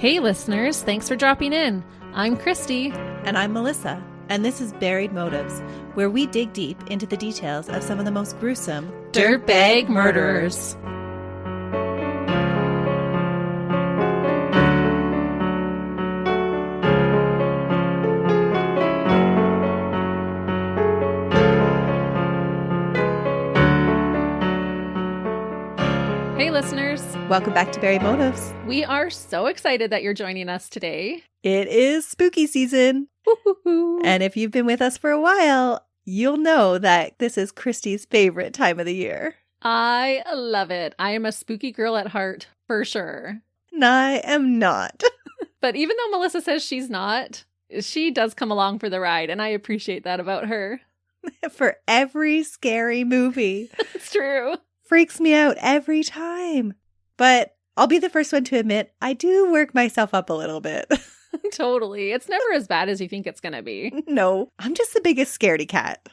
Hey listeners, thanks for dropping in. I'm Christy. And I'm Melissa, and this is Buried Motives, where we dig deep into the details of some of the most gruesome Dirtbag murderers. Hey listeners. Welcome back to Buried Motives. We are so excited that you're joining us today. It is spooky season. Woo-hoo-hoo. And if you've been with us for a while, you'll know that this is Christy's favorite time of the year. I love it. I am a spooky girl at heart, for sure. And I am not. But even though Melissa says she's not, she does come along for the ride, and I appreciate that about her. For every scary movie. It's true. Freaks me out every time. But I'll be the first one to admit, I do work myself up a little bit. Totally. It's never as bad as you think it's going to be. No, I'm just the biggest scaredy cat.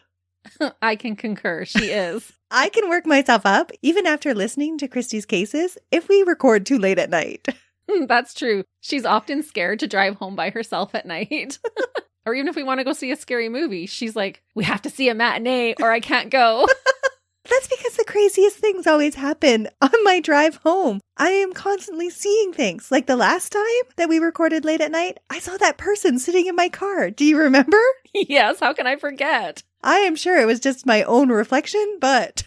I can concur. She is. I can work myself up even after listening to Christy's cases if we record too late at night. That's true. She's often scared to drive home by herself at night. Or even if we want to go see a scary movie, she's like, we have to see a matinee or I can't go. That's because the craziest things always happen on my drive home. I am constantly seeing things. Like the last time that we recorded late at night, I saw that person sitting in my car. Do you remember? Yes, how can I forget? I am sure it was just my own reflection, but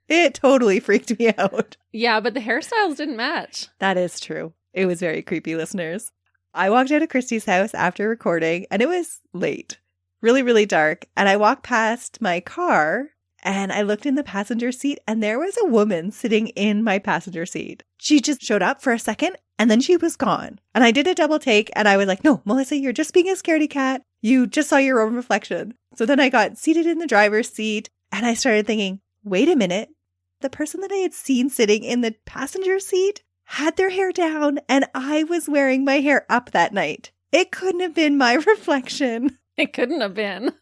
it totally freaked me out. Yeah, but the hairstyles didn't match. That is true. It was very creepy, listeners. I walked out of Christy's house after recording, and it was late. Really, really dark. And I walked past my car, and I looked in the passenger seat, and there was a woman sitting in my passenger seat. She just showed up for a second, and then she was gone. And I did a double take, and I was like, no, Melissa, you're just being a scaredy cat. You just saw your own reflection. So then I got seated in the driver's seat, and I started thinking, wait a minute. The person that I had seen sitting in the passenger seat had their hair down, and I was wearing my hair up that night. It couldn't have been my reflection. It couldn't have been.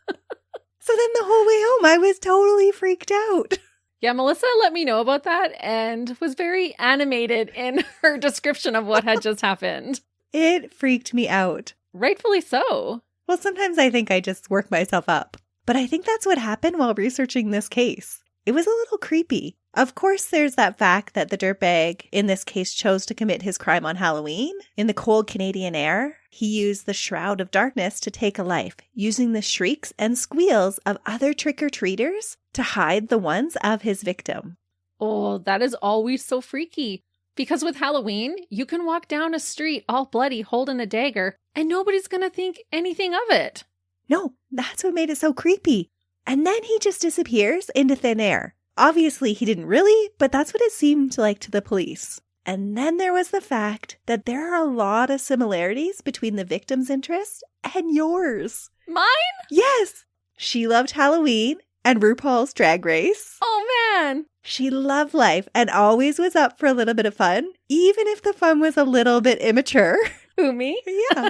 So then the whole way home, I was totally freaked out. Yeah, Melissa let me know about that and was very animated in her description of what had just happened. It freaked me out. Rightfully so. Well, sometimes I think I just work myself up. But I think that's what happened while researching this case. It was a little creepy. Of course, there's that fact that the dirtbag in this case chose to commit his crime on Halloween. In the cold Canadian air, he used the shroud of darkness to take a life, using the shrieks and squeals of other trick-or-treaters to hide the ones of his victim. Oh, that is always so freaky. Because with Halloween, you can walk down a street all bloody holding a dagger, and nobody's going to think anything of it. No, that's what made it so creepy. And then he just disappears into thin air. Obviously, he didn't really, but that's what it seemed like to the police. And then there was the fact that there are a lot of similarities between the victim's interests and yours. Mine? Yes. She loved Halloween and RuPaul's Drag Race. Oh, man. She loved life and always was up for a little bit of fun, even if the fun was a little bit immature. Who, me? Yeah.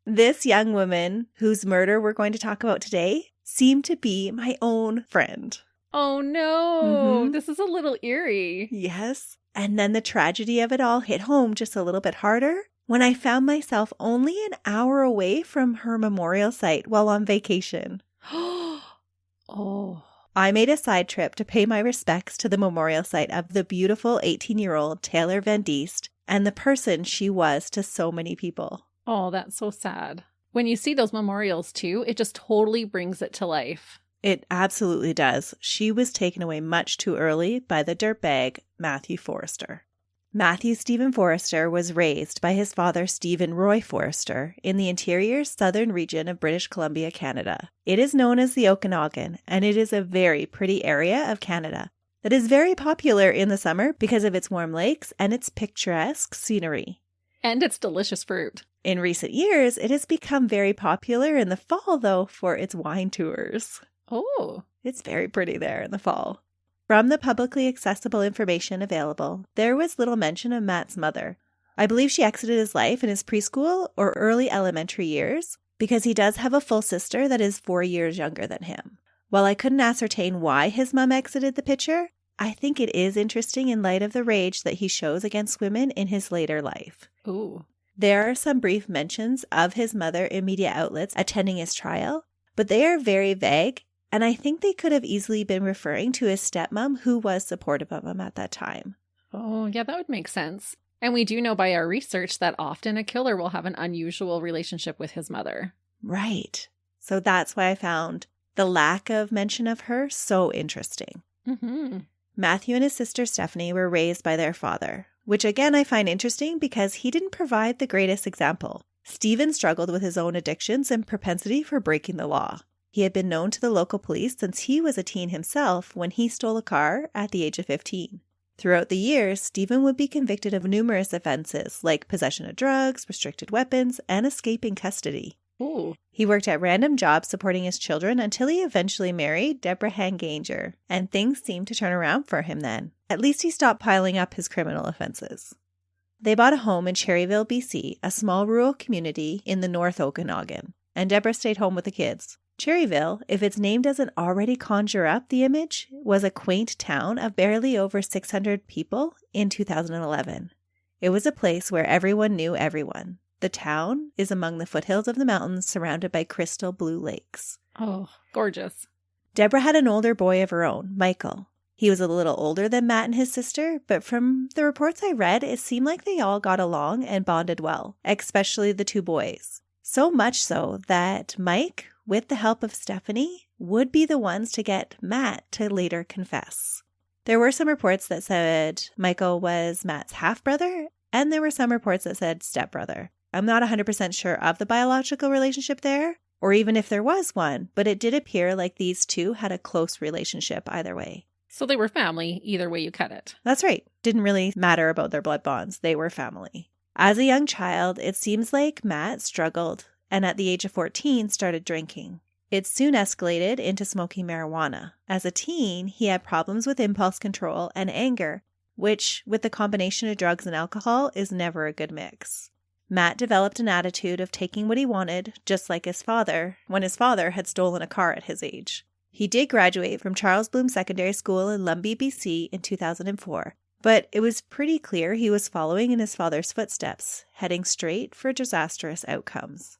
This young woman, whose murder we're going to talk about today, seemed to be my own friend. Oh, no. Mm-hmm. This is a little eerie. Yes. And then the tragedy of it all hit home just a little bit harder when I found myself only an hour away from her memorial site while on vacation. Oh. I made a side trip to pay my respects to the memorial site of the beautiful 18-year-old Taylor Van Diest and the person she was to so many people. Oh, that's so sad. When you see those memorials too, it just totally brings it to life. It absolutely does. She was taken away much too early by the dirtbag, Matthew Foerster. Matthew Stephen Foerster was raised by his father, Stephen Roy Foerster, in the interior southern region of British Columbia, Canada. It is known as the Okanagan, and it is a very pretty area of Canada that is very popular in the summer because of its warm lakes and its picturesque scenery. And its delicious fruit. In recent years, it has become very popular in the fall, though, for its wine tours. Oh. It's very pretty there in the fall. From the publicly accessible information available, there was little mention of Matt's mother. I believe she exited his life in his preschool or early elementary years because he does have a full sister that is 4 years younger than him. While I couldn't ascertain why his mom exited the picture, I think it is interesting in light of the rage that he shows against women in his later life. Ooh. There are some brief mentions of his mother in media outlets attending his trial, but they are very vague, and I think they could have easily been referring to his stepmom who was supportive of him at that time. Oh, yeah, that would make sense. And we do know by our research that often a killer will have an unusual relationship with his mother. Right. So that's why I found the lack of mention of her so interesting. Mm-hmm. Matthew and his sister Stephanie were raised by their father, which again I find interesting because he didn't provide the greatest example. Stephen struggled with his own addictions and propensity for breaking the law. He had been known to the local police since he was a teen himself when he stole a car at the age of 15. Throughout the years, Stephen would be convicted of numerous offenses like possession of drugs, restricted weapons, and escaping custody. Ooh. He worked at random jobs supporting his children until he eventually married Deborah Hanganger, and things seemed to turn around for him then. At least he stopped piling up his criminal offenses. They bought a home in Cherryville, BC, a small rural community in the North Okanagan, and Deborah stayed home with the kids. Cherryville, if its name doesn't already conjure up the image, was a quaint town of barely over 600 people in 2011. It was a place where everyone knew everyone. The town is among the foothills of the mountains surrounded by crystal blue lakes. Oh, gorgeous. Deborah had an older boy of her own, Michael. He was a little older than Matt and his sister, but from the reports I read, it seemed like they all got along and bonded well, especially the two boys. So much so that Mike, with the help of Stephanie, would be the ones to get Matt to later confess. There were some reports that said Michael was Matt's half-brother, and there were some reports that said stepbrother. I'm not 100% sure of the biological relationship there, or even if there was one, but it did appear like these two had a close relationship either way. So they were family, either way you cut it. That's right. Didn't really matter about their blood bonds. They were family. As a young child, it seems like Matt struggled and at the age of 14 started drinking. It soon escalated into smoking marijuana. As a teen, he had problems with impulse control and anger, which, with the combination of drugs and alcohol, is never a good mix. Matt developed an attitude of taking what he wanted, just like his father, when his father had stolen a car at his age. He did graduate from Charles Bloom Secondary School in Lumbee, BC in 2004, but it was pretty clear he was following in his father's footsteps, heading straight for disastrous outcomes.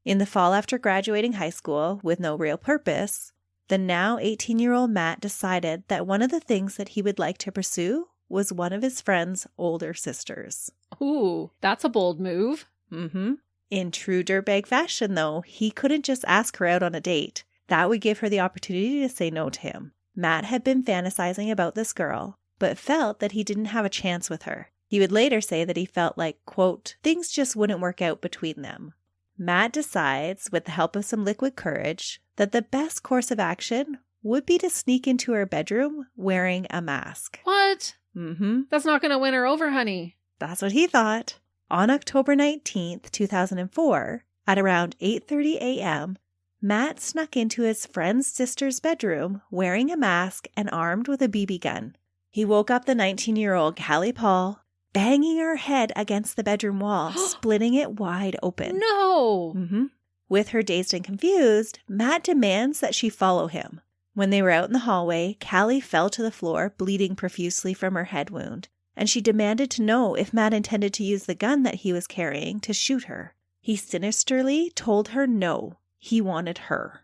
In the fall after graduating high school, with no real purpose, the now 18-year-old Matt decided that one of the things that he would like to pursue was one of his friend's older sisters. Ooh, that's a bold move. Mm-hmm. In true dirtbag fashion, though, he couldn't just ask her out on a date. That would give her the opportunity to say no to him. Matt had been fantasizing about this girl, but felt that he didn't have a chance with her. He would later say that he felt like, quote, things just wouldn't work out between them. Matt decides, with the help of some liquid courage, that the best course of action would be to sneak into her bedroom wearing a mask. What? Mm-hmm. That's not going to win her over, honey. That's what he thought. On October 19th, 2004, at around 8:30 a.m., Matt snuck into his friend's sister's bedroom wearing a mask and armed with a BB gun. He woke up the 19-year-old Callie Paul, banging her head against the bedroom wall, splitting it wide open. No! Mm-hmm. With her dazed and confused, Matt demands that she follow him. When they were out in the hallway, Callie fell to the floor, bleeding profusely from her head wound, and she demanded to know if Matt intended to use the gun that he was carrying to shoot her. He sinisterly told her no, he wanted her.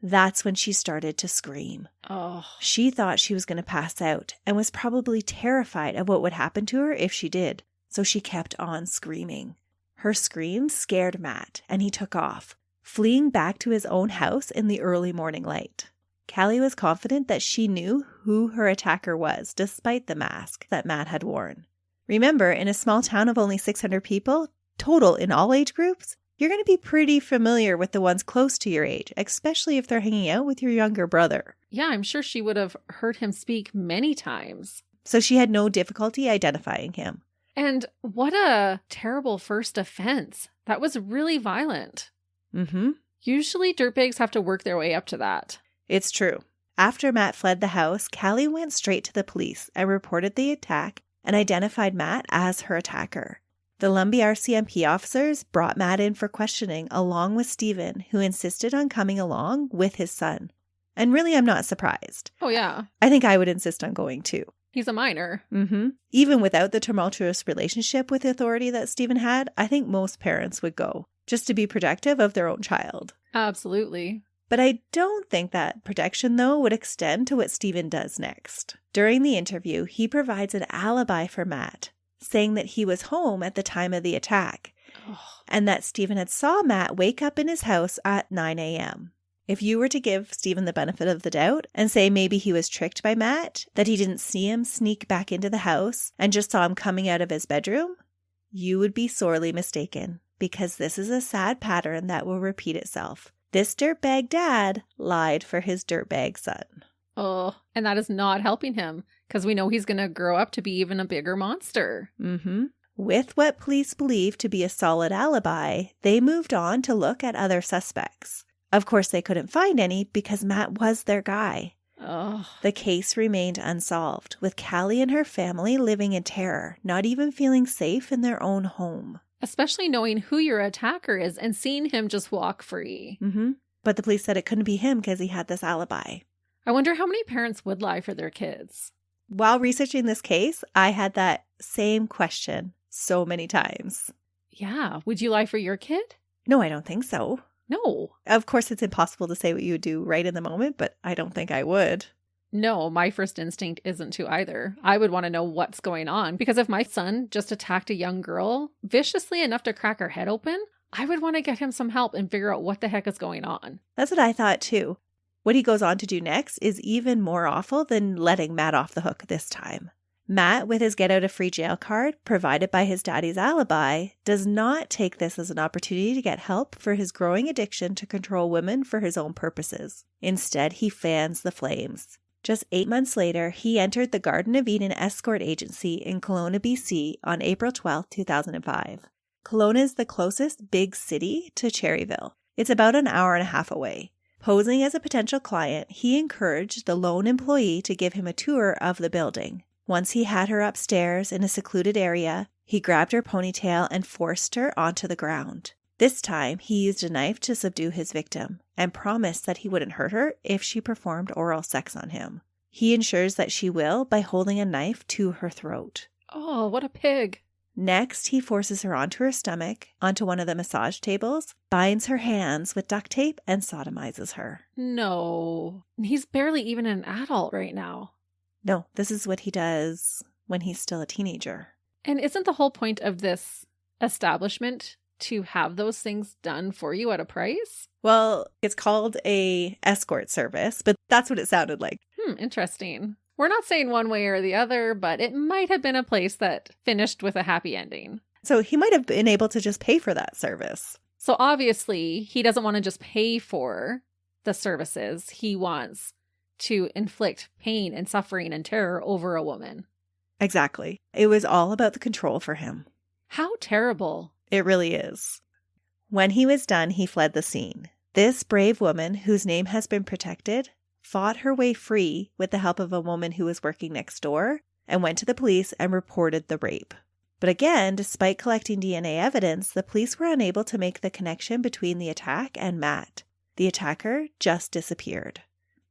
That's when she started to scream. Oh. She thought she was going to pass out and was probably terrified of what would happen to her if she did, so she kept on screaming. Her screams scared Matt, and he took off, fleeing back to his own house in the early morning light. Callie was confident that she knew who her attacker was, despite the mask that Matt had worn. Remember, in a small town of only 600 people, total in all age groups, you're going to be pretty familiar with the ones close to your age, especially if they're hanging out with your younger brother. Yeah, I'm sure she would have heard him speak many times. So she had no difficulty identifying him. And what a terrible first offense. That was really violent. Mm-hmm. Usually dirtbags have to work their way up to that. It's true. After Matt fled the house, Callie went straight to the police and reported the attack and identified Matt as her attacker. The Lumbee RCMP officers brought Matt in for questioning along with Stephen, who insisted on coming along with his son. And really, I'm not surprised. Oh, yeah. I think I would insist on going too. He's a minor. Mm-hmm. Even without the tumultuous relationship with authority that Stephen had, I think most parents would go just to be protective of their own child. Absolutely. But I don't think that protection, though, would extend to what Stephen does next. During the interview, he provides an alibi for Matt, saying that he was home at the time of the attack and that Stephen had saw Matt wake up in his house at 9 a.m. If you were to give Stephen the benefit of the doubt and say maybe he was tricked by Matt, that he didn't see him sneak back into the house and just saw him coming out of his bedroom, you would be sorely mistaken, because this is a sad pattern that will repeat itself. This dirtbag dad lied for his dirtbag son. Oh, and that is not helping him, because we know he's going to grow up to be even a bigger monster. Mm-hmm. With what police believe to be a solid alibi, they moved on to look at other suspects. Of course, they couldn't find any because Matt was their guy. Oh. The case remained unsolved, with Callie and her family living in terror, not even feeling safe in their own home. Especially knowing who your attacker is and seeing him just walk free. Mm-hmm. But the police said it couldn't be him because he had this alibi. I wonder how many parents would lie for their kids. While researching this case, I had that same question so many times. Yeah. Would you lie for your kid? No, I don't think so. No. Of course, it's impossible to say what you would do right in the moment, but I don't think I would. No, my first instinct isn't to either. I would want to know what's going on, because if my son just attacked a young girl viciously enough to crack her head open, I would want to get him some help and figure out what the heck is going on. That's what I thought too. What he goes on to do next is even more awful than letting Matt off the hook this time. Matt, with his get out of free jail card provided by his daddy's alibi, does not take this as an opportunity to get help for his growing addiction to control women for his own purposes. Instead, he fans the flames. Just 8 months later, he entered the Garden of Eden escort agency in Kelowna, BC on April 12, 2005. Kelowna is the closest big city to Cherryville. It's about an hour and a half away. Posing as a potential client, he encouraged the lone employee to give him a tour of the building. Once he had her upstairs in a secluded area, he grabbed her ponytail and forced her onto the ground. This time, he used a knife to subdue his victim and promised that he wouldn't hurt her if she performed oral sex on him. He ensures that she will by holding a knife to her throat. Oh, what a pig. Next, he forces her onto her stomach, onto one of the massage tables, binds her hands with duct tape, and sodomizes her. No. He's barely even an adult right now. No, this is what he does when he's still a teenager. And isn't the whole point of this establishment to have those things done for you at a price? Well, it's called a escort service, but that's what it sounded like. Interesting. We're not saying one way or the other, but it might have been a place that finished with a happy ending. So he might have been able to just pay for that service. So obviously, he doesn't want to just pay for the services. He wants to inflict pain and suffering and terror over a woman. Exactly. It was all about the control for him. How terrible. It really is. When he was done, he fled the scene. This brave woman, whose name has been protected, fought her way free with the help of a woman who was working next door and went to the police and reported the rape. But again, despite collecting DNA evidence, the police were unable to make the connection between the attack and Matt. The attacker just disappeared.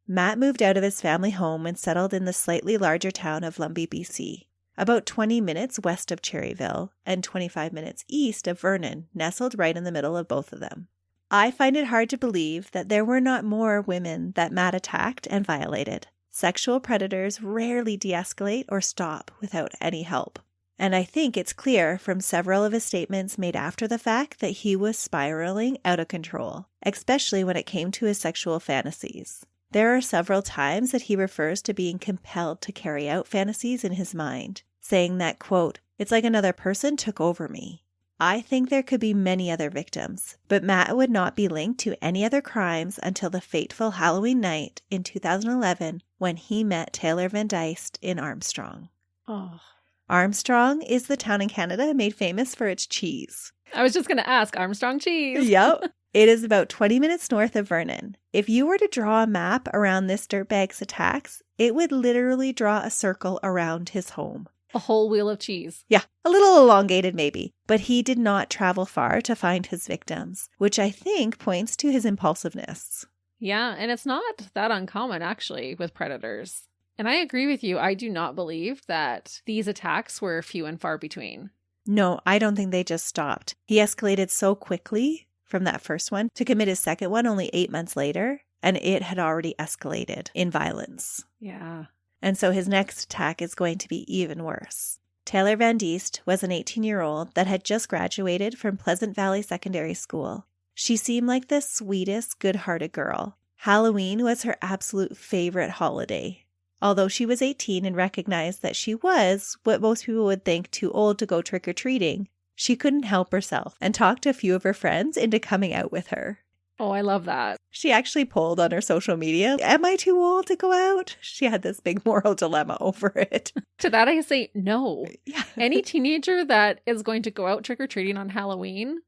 Matt moved out of his family home and settled in the slightly larger town of Lumbee, BC, about 20 minutes west of Cherryville and 25 minutes east of Vernon, nestled right in the middle of both of them. I find it hard to believe that there were not more women that Matt attacked and violated. Sexual predators rarely de-escalate or stop without any help. And I think it's clear from several of his statements made after the fact that he was spiraling out of control, especially when it came to his sexual fantasies. There are several times that he refers to being compelled to carry out fantasies in his mind, saying that, quote, "It's like another person took over me." I think there could be many other victims, but Matt would not be linked to any other crimes until the fateful Halloween night in 2011 when he met Taylor Van Diest in Armstrong. Oh. Armstrong is the town in Canada made famous for its cheese. I was just going to ask, Armstrong cheese. Yep. It is about 20 minutes north of Vernon. If you were to draw a map around this dirtbag's attacks, it would literally draw a circle around his home. A whole wheel of cheese. Yeah, a little elongated maybe, but he did not travel far to find his victims, which I think points to his impulsiveness. Yeah, and it's not that uncommon actually with predators. And I agree with you. I do not believe that these attacks were few and far between. No, I don't think they just stopped. He escalated so quickly from that first one to commit his second one only 8 months later, and it had already escalated in violence. Yeah. And so his next attack is going to be even worse. Taylor Van Diest was an 18-year-old that had just graduated from Pleasant Valley Secondary School. She seemed like the sweetest, good-hearted girl. Halloween was her absolute favorite holiday. Although she was 18 and recognized that she was what most people would think too old to go trick-or-treating, she couldn't help herself and talked a few of her friends into coming out with her. Oh, I love that. She actually polled on her social media, am I too old to go out? She had this big moral dilemma over it. To that I say no. Yeah. Any teenager that is going to go out trick-or-treating on Halloween,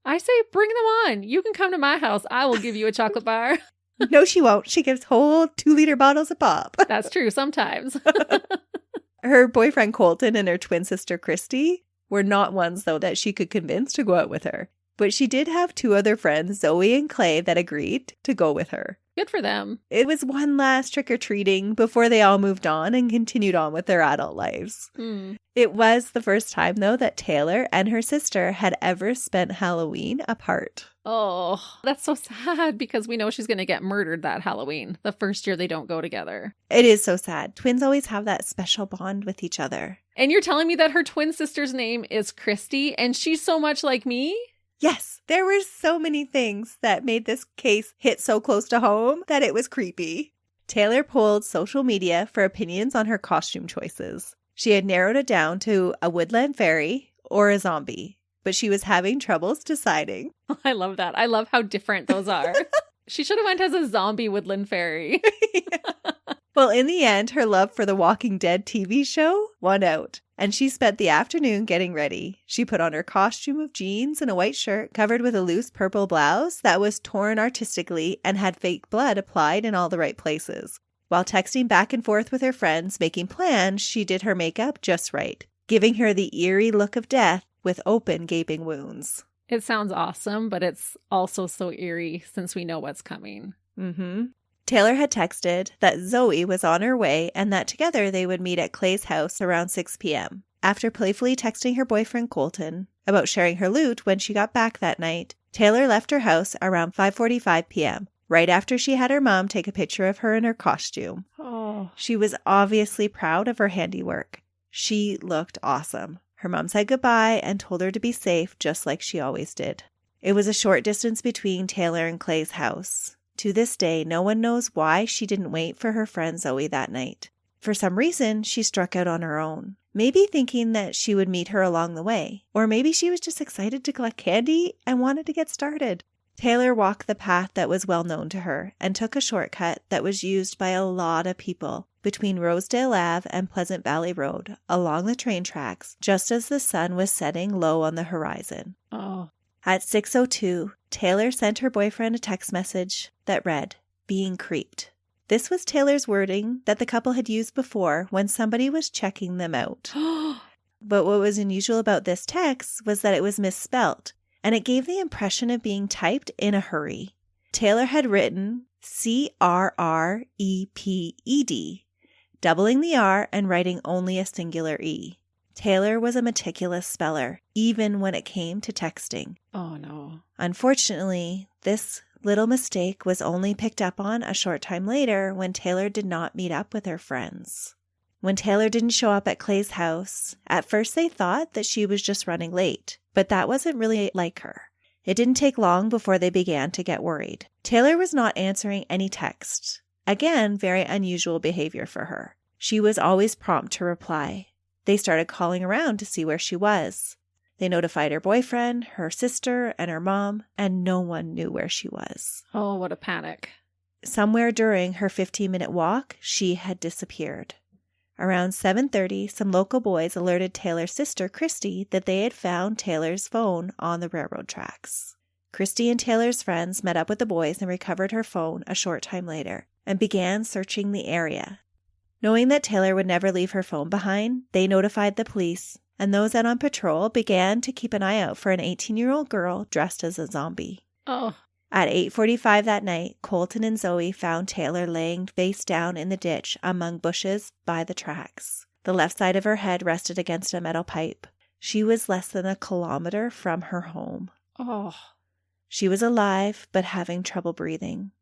I say bring them on. You can come to my house. I will give you a chocolate bar. No, she won't. She gives whole 2-liter bottles of pop. That's true sometimes. Her boyfriend Colton and her twin sister Christy were not ones, though, that she could convince to go out with her. But she did have 2 other friends, Zoe and Clay, that agreed to go with her. Good for them. It was one last trick-or-treating before they all moved on and continued on with their adult lives. It was the first time, though, that Taylor and her sister had ever spent Halloween apart. Oh, that's so sad because we know she's going to get murdered that Halloween, the first year they don't go together. It is so sad. Twins always have that special bond with each other. And you're telling me that her twin sister's name is Christy and she's so much like me? Yes, there were so many things that made this case hit so close to home that it was creepy. Taylor polled social media for opinions on her costume choices. She had narrowed it down to a woodland fairy or a zombie, but she was having troubles deciding. I love that. I love how different those are. She should have went as a zombie woodland fairy. Well, in the end, her love for the Walking Dead TV show won out, and she spent the afternoon getting ready. She put on her costume of jeans and a white shirt covered with a loose purple blouse that was torn artistically and had fake blood applied in all the right places. While texting back and forth with her friends, making plans, she did her makeup just right, giving her the eerie look of death with open, gaping wounds. It sounds awesome, but it's also so eerie since we know what's coming. Taylor had texted that Zoe was on her way and that together they would meet at Clay's house around 6 p.m. After playfully texting her boyfriend Colton about sharing her loot when she got back that night, Taylor left her house around 5:45 p.m., right after she had her mom take a picture of her in her costume. Oh. She was obviously proud of her handiwork. She looked awesome. Her mom said goodbye and told her to be safe, just like she always did. It was a short distance between Taylor and Clay's house. To this day, no one knows why she didn't wait for her friend Zoe that night. For some reason, she struck out on her own. Maybe thinking that she would meet her along the way. Or maybe she was just excited to collect candy and wanted to get started. Taylor walked the path that was well known to her and took a shortcut that was used by a lot of people between Rosedale Ave and Pleasant Valley Road along the train tracks just as the sun was setting low on the horizon. Oh. At 6:02, Taylor sent her boyfriend a text message that read, "Being creeped." This was Taylor's wording that the couple had used before when somebody was checking them out. But what was unusual about this text was that it was misspelt, and it gave the impression of being typed in a hurry. Taylor had written CRREPED, doubling the R and writing only a singular E. Taylor was a meticulous speller, even when it came to texting. Oh, no. Unfortunately, this little mistake was only picked up on a short time later when Taylor did not meet up with her friends. When Taylor didn't show up at Clay's house, at first they thought that she was just running late, but that wasn't really like her. It didn't take long before they began to get worried. Taylor was not answering any text. Again, very unusual behavior for her. She was always prompt to reply. They started calling around to see where she was. They notified her boyfriend, her sister, and her mom, and no one knew where she was. Oh, what a panic. Somewhere during her 15-minute walk, she had disappeared. Around 7:30, some local boys alerted Taylor's sister, Christy, that they had found Taylor's phone on the railroad tracks. Christy and Taylor's friends met up with the boys and recovered her phone a short time later and began searching the area. Knowing that Taylor would never leave her phone behind, they notified the police, and those out on patrol began to keep an eye out for an 18-year-old girl dressed as a zombie. Oh. At 8:45 that night, Colton and Zoe found Taylor laying face down in the ditch among bushes by the tracks. The left side of her head rested against a metal pipe. She was less than a kilometer from her home. Oh. She was alive, but having trouble breathing.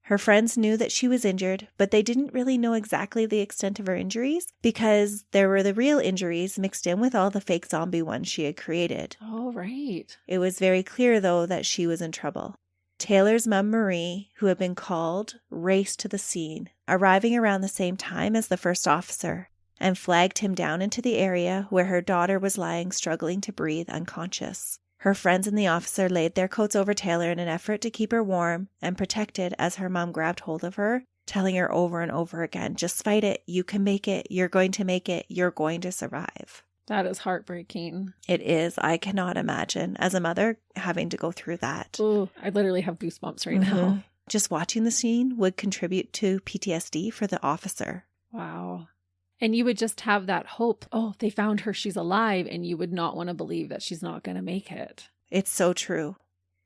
Her friends knew that she was injured, but they didn't really know exactly the extent of her injuries because there were the real injuries mixed in with all the fake zombie ones she had created. Oh, right. It was very clear, though, that she was in trouble. Taylor's mom, Marie, who had been called, raced to the scene, arriving around the same time as the first officer, and flagged him down into the area where her daughter was lying, struggling to breathe, unconscious. Her friends and the officer laid their coats over Taylor in an effort to keep her warm and protected as her mom grabbed hold of her, telling her over and over again, just fight it, you can make it, you're going to make it, you're going to survive. That is heartbreaking. It is. I cannot imagine, as a mother, having to go through that. Oh, I literally have goosebumps right now. Just watching the scene would contribute to PTSD for the officer. Wow. And you would just have that hope, oh, they found her, she's alive, and you would not want to believe that she's not going to make it. It's so true.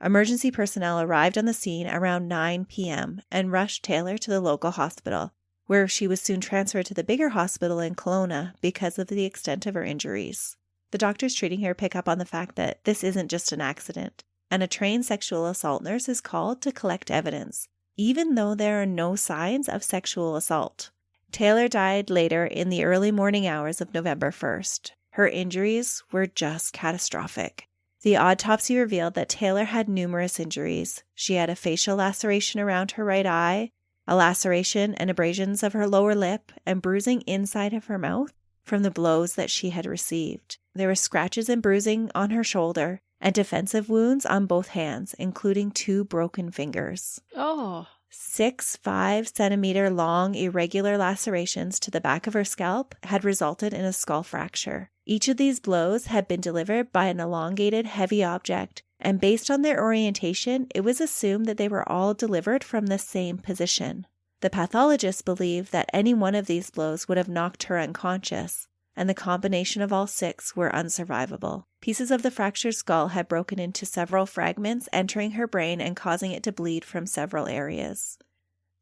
Emergency personnel arrived on the scene around 9 p.m. and rushed Taylor to the local hospital, where she was soon transferred to the bigger hospital in Kelowna because of the extent of her injuries. The doctors treating her pick up on the fact that this isn't just an accident, and a trained sexual assault nurse is called to collect evidence, even though there are no signs of sexual assault. Taylor died later in the early morning hours of November 1st. Her injuries were just catastrophic. The autopsy revealed that Taylor had numerous injuries. She had a facial laceration around her right eye, a laceration and abrasions of her lower lip, and bruising inside of her mouth from the blows that she had received. There were scratches and bruising on her shoulder and defensive wounds on both hands, including 2 broken fingers. Oh. 6 5-centimeter long irregular lacerations to the back of her scalp had resulted in a skull fracture. Each of these blows had been delivered by an elongated, heavy object, and based on their orientation, it was assumed that they were all delivered from the same position. The pathologists believed that any one of these blows would have knocked her unconscious, and the combination of all 6 were unsurvivable. Pieces of the fractured skull had broken into several fragments, entering her brain and causing it to bleed from several areas.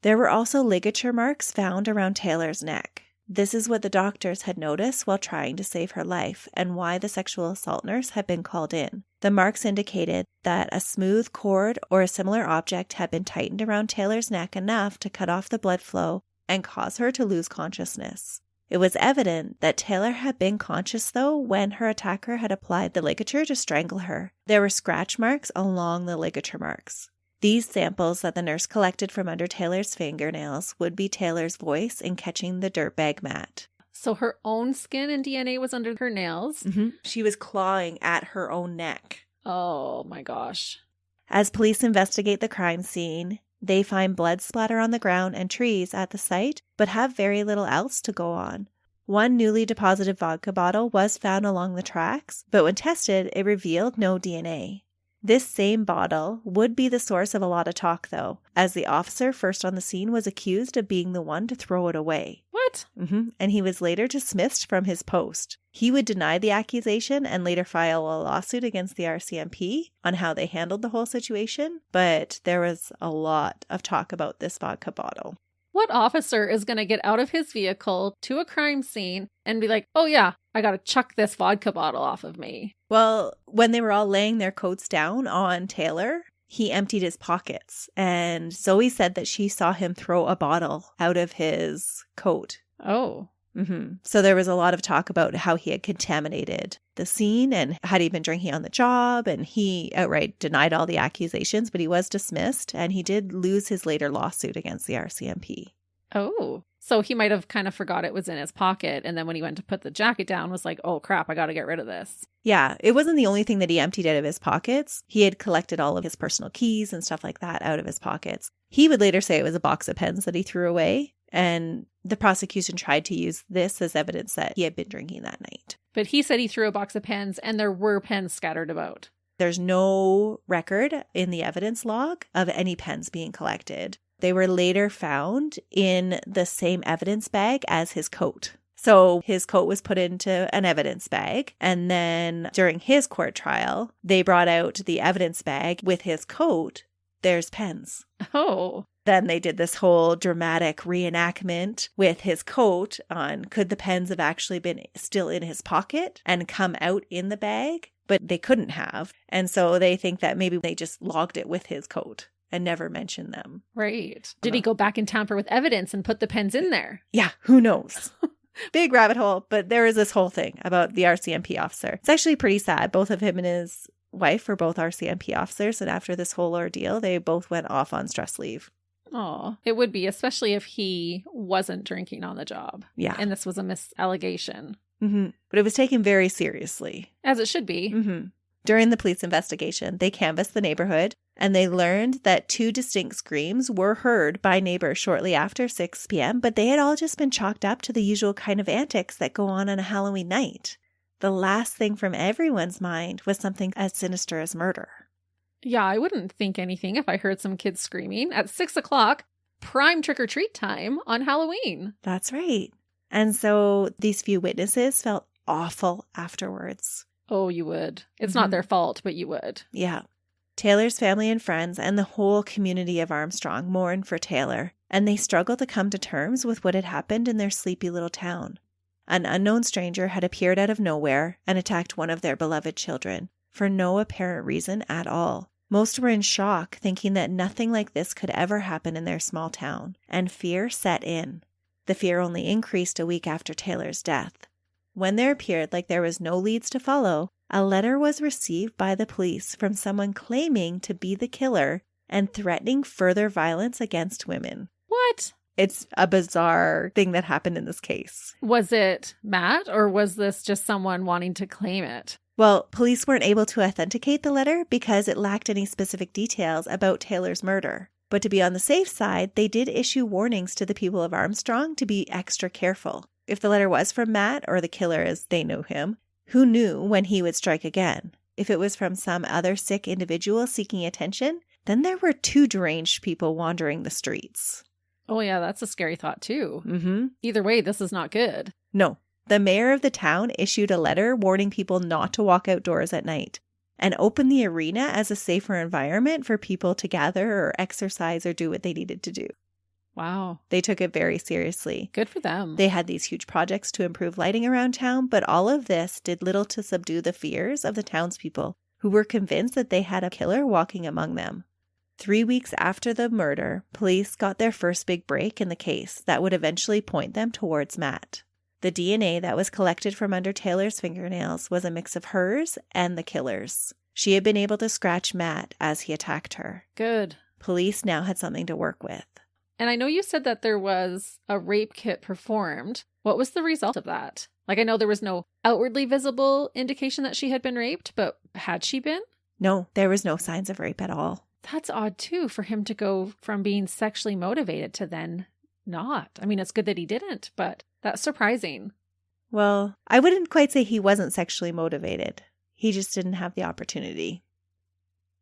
There were also ligature marks found around Taylor's neck. This is what the doctors had noticed while trying to save her life, and why the sexual assault nurse had been called in. The marks indicated that a smooth cord or a similar object had been tightened around Taylor's neck enough to cut off the blood flow and cause her to lose consciousness. It was evident that Taylor had been conscious, though, when her attacker had applied the ligature to strangle her. There were scratch marks along the ligature marks. These samples that the nurse collected from under Taylor's fingernails would be Taylor's voice in catching the dirtbag mat. So her own skin and DNA was under her nails? Mm-hmm. She was clawing at her own neck. Oh my gosh. As police investigate the crime scene, they find blood splatter on the ground and trees at the site, but have very little else to go on. One newly deposited vodka bottle was found along the tracks, but when tested, it revealed no DNA. This same bottle would be the source of a lot of talk, though, as the officer first on the scene was accused of being the one to throw it away. What? And he was later dismissed from his post. He would deny the accusation and later file a lawsuit against the RCMP on how they handled the whole situation, but there was a lot of talk about this vodka bottle. What officer is going to get out of his vehicle to a crime scene and be like, oh yeah, I got to chuck this vodka bottle off of me? Well, when they were all laying their coats down on Taylor, he emptied his pockets, and Zoe said that she saw him throw a bottle out of his coat. Oh. So there was a lot of talk about how he had contaminated the scene and had he been drinking on the job, and he outright denied all the accusations, but he was dismissed, and he did lose his later lawsuit against the RCMP. Oh. So he might have kind of forgot it was in his pocket, and then when he went to put the jacket down was like, oh crap, I got to get rid of this. Yeah, it wasn't the only thing that he emptied out of his pockets. He had collected all of his personal keys and stuff like that out of his pockets. He would later say it was a box of pens that he threw away, and the prosecution tried to use this as evidence that he had been drinking that night. But he said he threw a box of pens, and there were pens scattered about. There's no record in the evidence log of any pens being collected. They were later found in the same evidence bag as his coat. So his coat was put into an evidence bag, and then during his court trial, they brought out the evidence bag with his coat there's pens. Oh. Then they did this whole dramatic reenactment with his coat on. Could the pens have actually been still in his pocket and come out in the bag? But they couldn't have. And so they think that maybe they just logged it with his coat and never mentioned them. Right. Did he go back and tamper with evidence and put the pens in there? Yeah, who knows? Big rabbit hole. But there is this whole thing about the RCMP officer. It's actually pretty sad. Both of him and his wife were both RCMP officers. And after this whole ordeal, they both went off on stress leave. Oh, it would be, especially if he wasn't drinking on the job. Yeah. And this was a misallegation. Mm-hmm. But it was taken very seriously. As it should be. Mm-hmm. During the police investigation, they canvassed the neighborhood and they learned that 2 distinct screams were heard by neighbors shortly after 6 p.m., but they had all just been chalked up to the usual kind of antics that go on a Halloween night. The last thing from everyone's mind was something as sinister as murder. Yeah, I wouldn't think anything if I heard some kids screaming at 6 o'clock, prime trick-or-treat time on Halloween. That's right. And so these few witnesses felt awful afterwards. Oh, you would. It's not their fault, but you would. Yeah. Taylor's family and friends and the whole community of Armstrong mourned for Taylor, and they struggled to come to terms with what had happened in their sleepy little town. An unknown stranger had appeared out of nowhere and attacked one of their beloved children, for no apparent reason at all. Most were in shock, thinking that nothing like this could ever happen in their small town, and fear set in. The fear only increased a week after Taylor's death. When there appeared like there was no leads to follow, a letter was received by the police from someone claiming to be the killer and threatening further violence against women. What? It's a bizarre thing that happened in this case. Was it Matt, or was this just someone wanting to claim it? Well, police weren't able to authenticate the letter because it lacked any specific details about Taylor's murder. But to be on the safe side, they did issue warnings to the people of Armstrong to be extra careful. If the letter was from Matt, or the killer as they knew him, who knew when he would strike again? If it was from some other sick individual seeking attention, then there were 2 deranged people wandering the streets. Oh yeah, that's a scary thought too. Mm-hmm. Either way, this is not good. No. The mayor of the town issued a letter warning people not to walk outdoors at night and opened the arena as a safer environment for people to gather or exercise or do what they needed to do. Wow. They took it very seriously. Good for them. They had these huge projects to improve lighting around town, but all of this did little to subdue the fears of the townspeople who were convinced that they had a killer walking among them. 3 weeks after the murder, police got their first big break in the case that would eventually point them towards Matt. The DNA that was collected from under Taylor's fingernails was a mix of hers and the killer's. She had been able to scratch Matt as he attacked her. Good. Police now had something to work with. And I know you said that there was a rape kit performed. What was the result of that? Like, I know there was no outwardly visible indication that she had been raped, but had she been? No, there was no signs of rape at all. That's odd, too, for him to go from being sexually motivated to then not. I mean, it's good that he didn't, but that's surprising. Well, I wouldn't quite say he wasn't sexually motivated. He just didn't have the opportunity.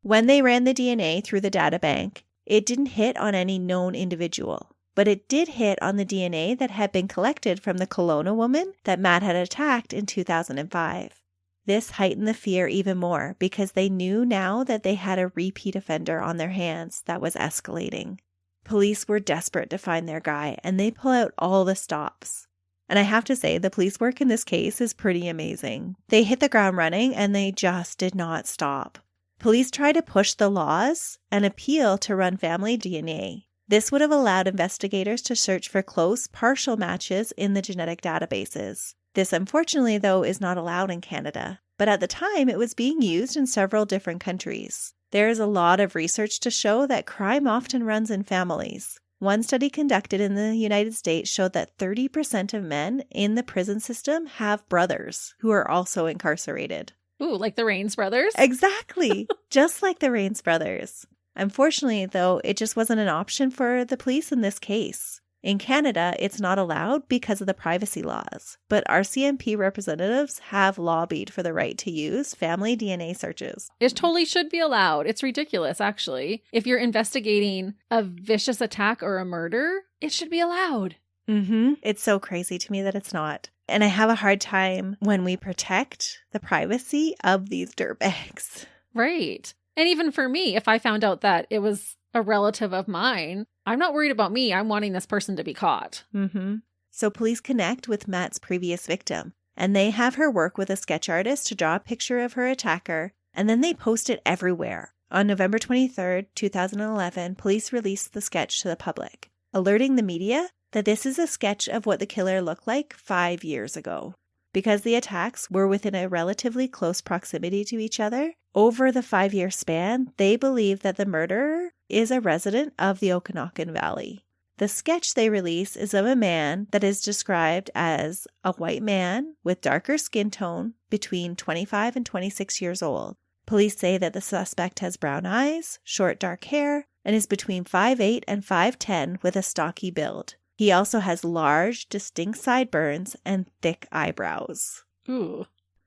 When they ran the DNA through the data bank, it didn't hit on any known individual, but it did hit on the DNA that had been collected from the Kelowna woman that Matt had attacked in 2005. This heightened the fear even more because they knew now that they had a repeat offender on their hands that was escalating. Police were desperate to find their guy, and they pull out all the stops. And I have to say, the police work in this case is pretty amazing. They hit the ground running, and they just did not stop. Police tried to push the laws and appeal to run family DNA. This would have allowed investigators to search for close, partial matches in the genetic databases. This, unfortunately, though, is not allowed in Canada. But at the time, it was being used in several different countries. There is a lot of research to show that crime often runs in families. One study conducted in the United States showed that 30% of men in the prison system have brothers who are also incarcerated. Ooh, like the Raines brothers? Exactly. Just like the Raines brothers. Unfortunately, though, it just wasn't an option for the police in this case. In Canada, it's not allowed because of the privacy laws, but RCMP representatives have lobbied for the right to use family DNA searches. It totally should be allowed. It's ridiculous, actually. If you're investigating a vicious attack or a murder, it should be allowed. Mm-hmm. It's so crazy to me that it's not. And I have a hard time when we protect the privacy of these dirtbags. Right. And even for me, if I found out that it was a relative of mine, I'm not worried about me. I'm wanting this person to be caught. Mm-hmm. So police connect with Matt's previous victim, and they have her work with a sketch artist to draw a picture of her attacker, and then they post it everywhere. On November 23rd, 2011, police released the sketch to the public, alerting the media that this is a sketch of what the killer looked like 5 years ago. Because the attacks were within a relatively close proximity to each other, over the 5-year span, they believe that the murderer is a resident of the Okanagan Valley. The sketch they release is of a man that is described as a white man with darker skin tone between 25 and 26 years old. Police say that the suspect has brown eyes, short dark hair, and is between 5'8" and 5'10" with a stocky build. He also has large, distinct sideburns and thick eyebrows. Ooh.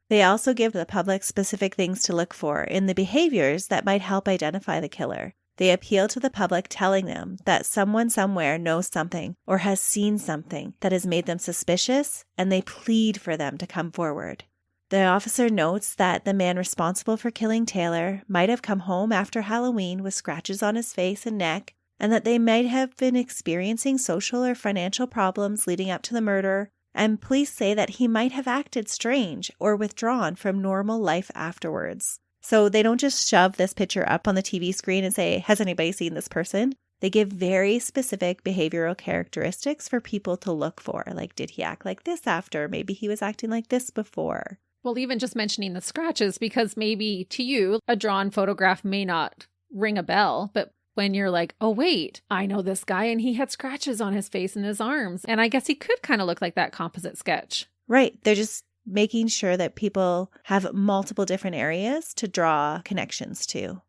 They also give the public specific things to look for in the behaviors that might help identify the killer. They appeal to the public, telling them that someone somewhere knows something or has seen something that has made them suspicious, and they plead for them to come forward. The officer notes that the man responsible for killing Taylor might have come home after Halloween with scratches on his face and neck, and that they might have been experiencing social or financial problems leading up to the murder, and police say that he might have acted strange or withdrawn from normal life afterwards. So they don't just shove this picture up on the TV screen and say, has anybody seen this person? They give very specific behavioral characteristics for people to look for. Like, did he act like this after? Maybe he was acting like this before. Well, even just mentioning the scratches, because maybe to you, a drawn photograph may not ring a bell, but when you're like, oh, wait, I know this guy and he had scratches on his face and his arms. And I guess he could kind of look like that composite sketch. Right. They're just making sure that people have multiple different areas to draw connections to.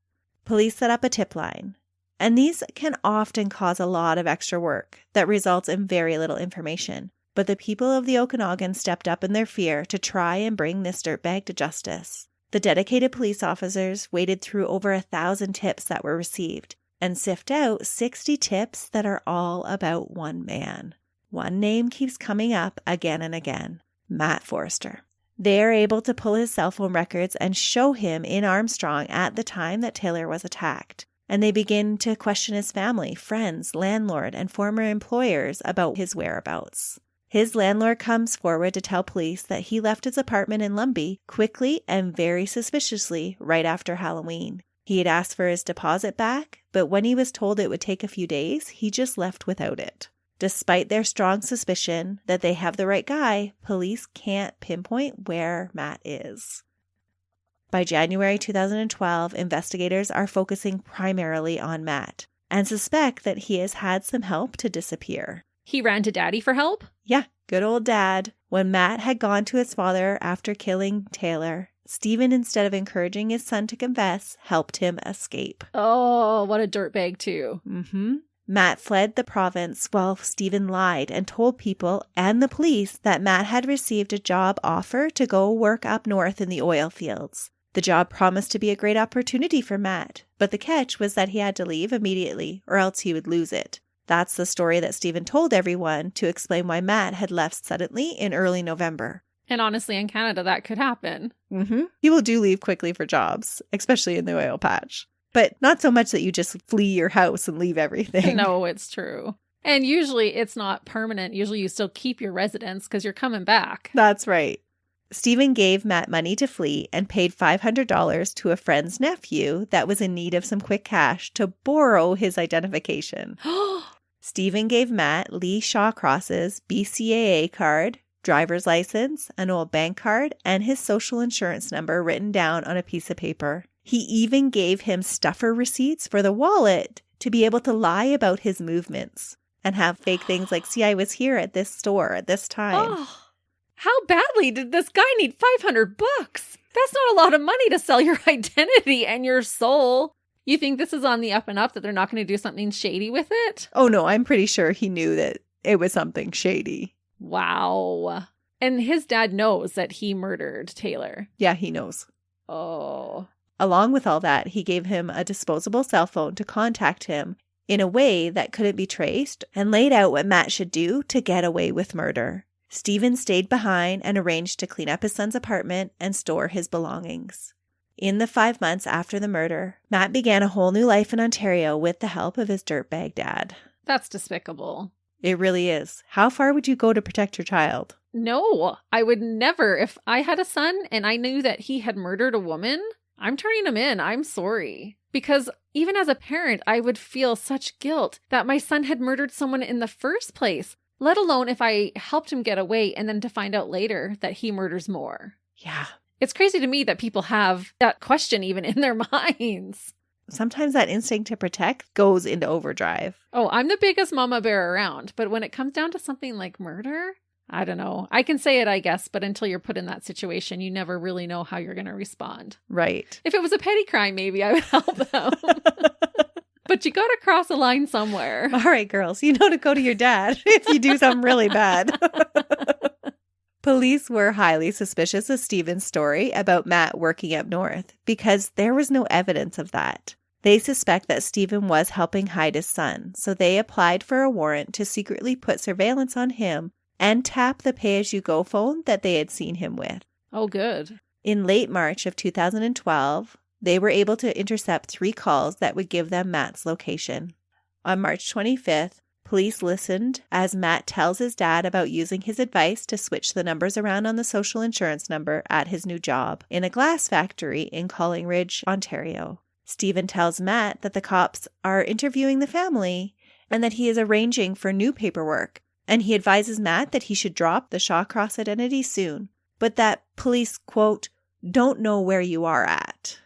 Police set up a tip line, and these can often cause a lot of extra work that results in very little information. But the people of the Okanagan stepped up in their fear to try and bring this dirtbag to justice. The dedicated police officers waded through over 1,000 tips that were received and sift out 60 tips that are all about one man. One name keeps coming up again and again. Matt Foerster. They are able to pull his cell phone records and show him in Armstrong at the time that Taylor was attacked. And they begin to question his family, friends, landlord, and former employers about his whereabouts. His landlord comes forward to tell police that he left his apartment in Lumbee quickly and very suspiciously right after Halloween. He had asked for his deposit back, but when he was told it would take a few days, he just left without it. Despite their strong suspicion that they have the right guy, police can't pinpoint where Matt is. By January 2012, investigators are focusing primarily on Matt and suspect that he has had some help to disappear. He ran to Daddy for help? Yeah, good old Dad. When Matt had gone to his father after killing Taylor, Stephen, instead of encouraging his son to confess, helped him escape. Oh, what a dirtbag too. Mm-hmm. Matt fled the province while Stephen lied and told people and the police that Matt had received a job offer to go work up north in the oil fields. The job promised to be a great opportunity for Matt, but the catch was that he had to leave immediately or else he would lose it. That's the story that Stephen told everyone to explain why Matt had left suddenly in early November. And honestly, in Canada, that could happen. Mm-hmm. People do leave quickly for jobs, especially in the oil patch. But not so much that you just flee your house and leave everything. No, it's true. And usually it's not permanent. Usually you still keep your residence because you're coming back. That's right. Stephen gave Matt money to flee and paid $500 to a friend's nephew that was in need of some quick cash to borrow his identification. Stephen gave Matt Lee Shawcross's BCAA card, driver's license, an old bank card, and his social insurance number written down on a piece of paper. He even gave him stuffer receipts for the wallet to be able to lie about his movements and have fake things like, see, I was here at this store at this time. Oh, how badly did this guy need $500? That's not a lot of money to sell your identity and your soul. You think this is on the up and up, that they're not going to do something shady with it? Oh, no, I'm pretty sure he knew that it was something shady. Wow. And his dad knows that he murdered Taylor. Yeah, he knows. Oh. Along with all that, he gave him a disposable cell phone to contact him in a way that couldn't be traced and laid out what Matt should do to get away with murder. Stephen stayed behind and arranged to clean up his son's apartment and store his belongings. In the 5 months after the murder, Matt began a whole new life in Ontario with the help of his dirtbag dad. That's despicable. It really is. How far would you go to protect your child? No, I would never. If I had a son and I knew that he had murdered a woman, I'm turning him in. I'm sorry. Because even as a parent, I would feel such guilt that my son had murdered someone in the first place, let alone if I helped him get away and then to find out later that he murders more. Yeah. It's crazy to me that people have that question even in their minds. Sometimes that instinct to protect goes into overdrive. Oh, I'm the biggest mama bear around, but when it comes down to something like murder, I don't know. I can say it, I guess, but until you're put in that situation, you never really know how you're going to respond. Right. If it was a petty crime, maybe I would help them. But you got to cross a line somewhere. All right, girls, you know to go to your dad if you do something really bad. Police were highly suspicious of Stephen's story about Matt working up north because there was no evidence of that. They suspect that Stephen was helping hide his son, so they applied for a warrant to secretly put surveillance on him and tap the pay-as-you-go phone that they had seen him with. Oh, good. In late March of 2012, they were able to intercept 3 calls that would give them Matt's location. On March 25th, police listened as Matt tells his dad about using his advice to switch the numbers around on the social insurance number at his new job in a glass factory in Collingridge, Ontario. Stephen tells Matt that the cops are interviewing the family and that he is arranging for new paperwork, and he advises Matt that he should drop the Shawcross identity soon, but that police, quote, don't know where you are at.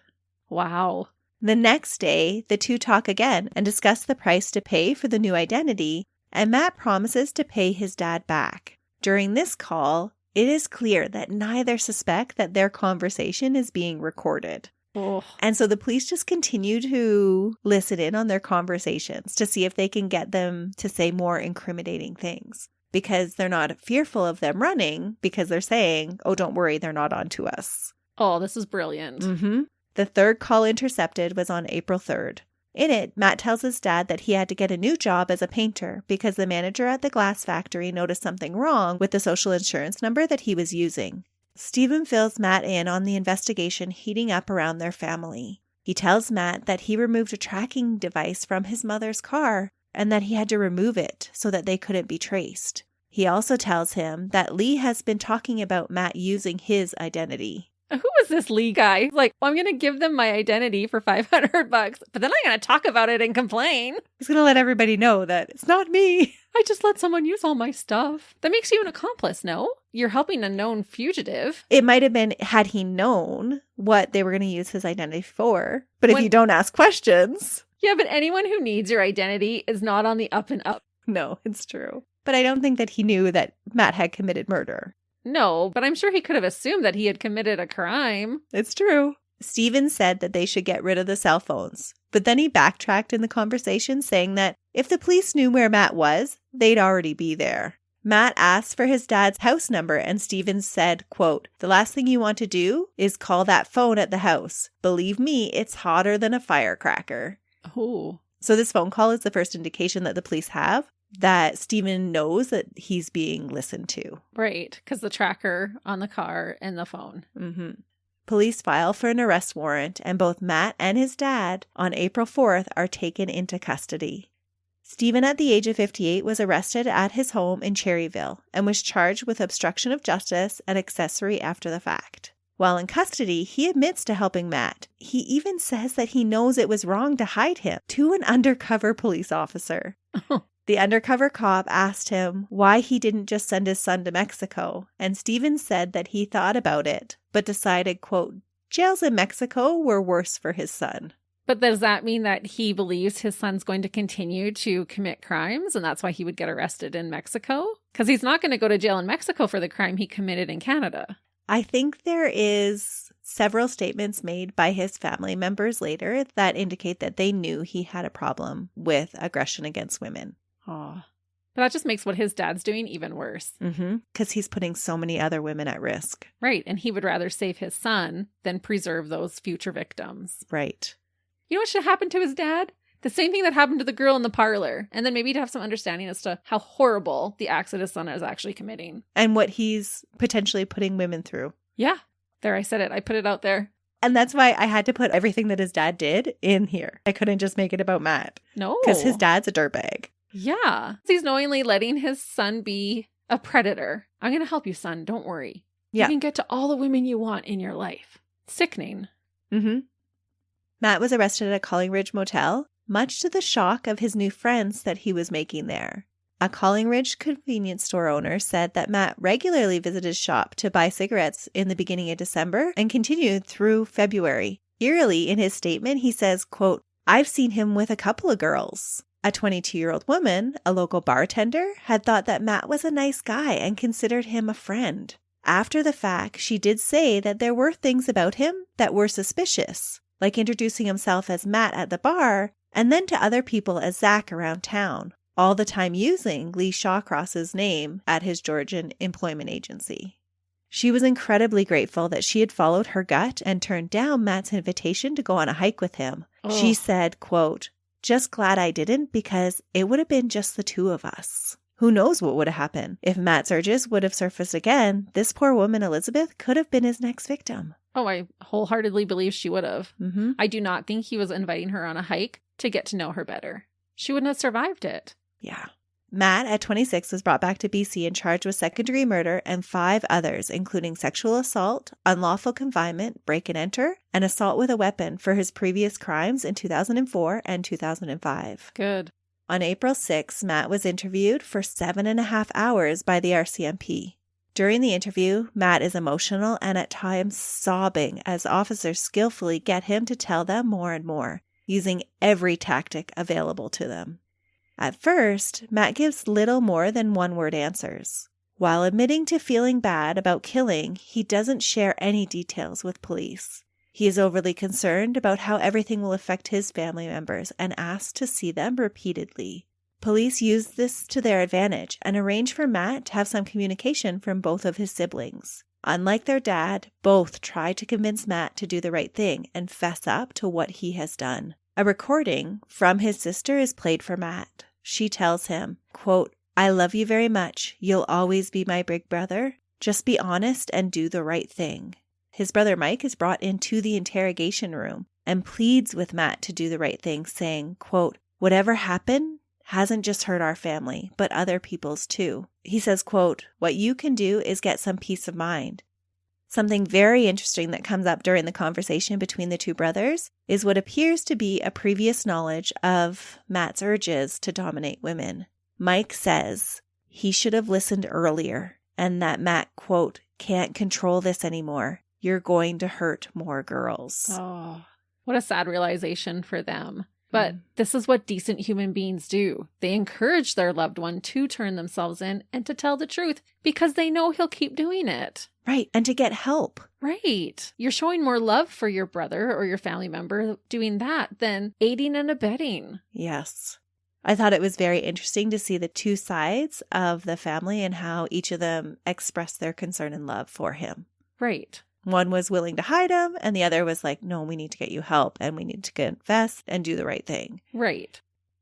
Wow. The next day, the two talk again and discuss the price to pay for the new identity, and Matt promises to pay his dad back. During this call, it is clear that neither suspect that their conversation is being recorded. Oh. And so the police just continue to listen in on their conversations to see if they can get them to say more incriminating things, because they're not fearful of them running because they're saying, oh, don't worry, they're not on to us. Oh, this is brilliant. Mm-hmm. The third call intercepted was on April 3rd. In it, Matt tells his dad that he had to get a new job as a painter because the manager at the glass factory noticed something wrong with the social insurance number that he was using. Stephen fills Matt in on the investigation heating up around their family. He tells Matt that he removed a tracking device from his mother's car and that he had to remove it so that they couldn't be traced. He also tells him that Lee has been talking about Matt using his identity. Who is this Lee guy? Like, well, I'm going to give them my identity for $500, but then I'm going to talk about it and complain. He's going to let everybody know that it's not me. I just let someone use all my stuff. That makes you an accomplice, no? You're helping a known fugitive. It might have been had he known what they were going to use his identity for. But if you don't ask questions. Yeah, but anyone who needs your identity is not on the up and up. No, it's true. But I don't think that he knew that Matt had committed murder. No, but I'm sure he could have assumed that he had committed a crime. It's true. Stephen said that they should get rid of the cell phones, but then he backtracked in the conversation, saying that if the police knew where Matt was, they'd already be there. Matt asked for his dad's house number, and Stephen said, quote, the last thing you want to do is call that phone at the house. Believe me, it's hotter than a firecracker. Oh. So this phone call is the first indication that the police have that Stephen knows that he's being listened to. Right, because the tracker on the car and the phone. Mm-hmm. Police file for an arrest warrant, and both Matt and his dad on April 4th are taken into custody. Stephen, at the age of 58, was arrested at his home in Cherryville and was charged with obstruction of justice and accessory after the fact. While in custody, he admits to helping Matt. He even says that he knows it was wrong to hide him to an undercover police officer. The undercover cop asked him why he didn't just send his son to Mexico, and Stephen said that he thought about it, but decided, quote, jails in Mexico were worse for his son. But does that mean that he believes his son's going to continue to commit crimes, and that's why he would get arrested in Mexico? Because he's not going to go to jail in Mexico for the crime he committed in Canada. I think there is several statements made by his family members later that indicate that they knew he had a problem with aggression against women. Oh, but that just makes what his dad's doing even worse. Mm-hmm. Because he's putting so many other women at risk. Right. And he would rather save his son than preserve those future victims. Right. You know what should happen to his dad? The same thing that happened to the girl in the parlor. And then maybe to have some understanding as to how horrible the acts that his son is actually committing. And what he's potentially putting women through. Yeah. There, I said it. I put it out there. And that's why I had to put everything that his dad did in here. I couldn't just make it about Matt. No. Because his dad's a dirtbag. Yeah. He's knowingly letting his son be a predator. I'm going to help you, son. Don't worry. Yeah. You can get to all the women you want in your life. Sickening. Mm-hmm. Matt was arrested at a Collingridge motel, much to the shock of his new friends that he was making there. A Collingridge convenience store owner said that Matt regularly visited his shop to buy cigarettes in the beginning of December and continued through February. Eerily, in his statement, he says, quote, "I've seen him with a couple of girls." A 22-year-old woman, a local bartender, had thought that Matt was a nice guy and considered him a friend. After the fact, she did say that there were things about him that were suspicious, like introducing himself as Matt at the bar and then to other people as Zach around town, all the time using Lee Shawcross's name at his Georgian employment agency. She was incredibly grateful that she had followed her gut and turned down Matt's invitation to go on a hike with him. Oh. She said, quote, "Just glad I didn't because it would have been just the two of us. Who knows what would have happened? If Matt's urges would have surfaced again, this poor woman, Elizabeth, could have been his next victim." Oh, I wholeheartedly believe she would have. Mm-hmm. I do not think he was inviting her on a hike to get to know her better. She wouldn't have survived it. Yeah. Matt, at 26, was brought back to BC and charged with second-degree murder and 5 others, including sexual assault, unlawful confinement, break and enter, and assault with a weapon for his previous crimes in 2004 and 2005. Good. On April 6, Matt was interviewed for 7.5 hours by the RCMP. During the interview, Matt is emotional and at times sobbing as officers skillfully get him to tell them more and more, using every tactic available to them. At first, Matt gives little more than one-word answers. While admitting to feeling bad about killing, he doesn't share any details with police. He is overly concerned about how everything will affect his family members and asks to see them repeatedly. Police use this to their advantage and arrange for Matt to have some communication from both of his siblings. Unlike their dad, both try to convince Matt to do the right thing and fess up to what he has done. A recording from his sister is played for Matt. She tells him, quote, "I love you very much. You'll always be my big brother. Just be honest and do the right thing." His brother Mike is brought into the interrogation room and pleads with Matt to do the right thing, saying, quote, "Whatever happened hasn't just hurt our family, but other people's too." He says, quote, "What you can do is get some peace of mind." Something very interesting that comes up during the conversation between the two brothers is what appears to be a previous knowledge of Matt's urges to dominate women. Mike says he should have listened earlier and that Matt, quote, "can't control this anymore. You're going to hurt more girls." Oh, what a sad realization for them. But this is what decent human beings do. They encourage their loved one to turn themselves in and to tell the truth because they know he'll keep doing it. Right. And to get help. Right. You're showing more love for your brother or your family member doing that than aiding and abetting. Yes. I thought it was very interesting to see the two sides of the family and how each of them expressed their concern and love for him. Right. One was willing to hide him, and the other was like, no, we need to get you help, and we need to confess and do the right thing. Right.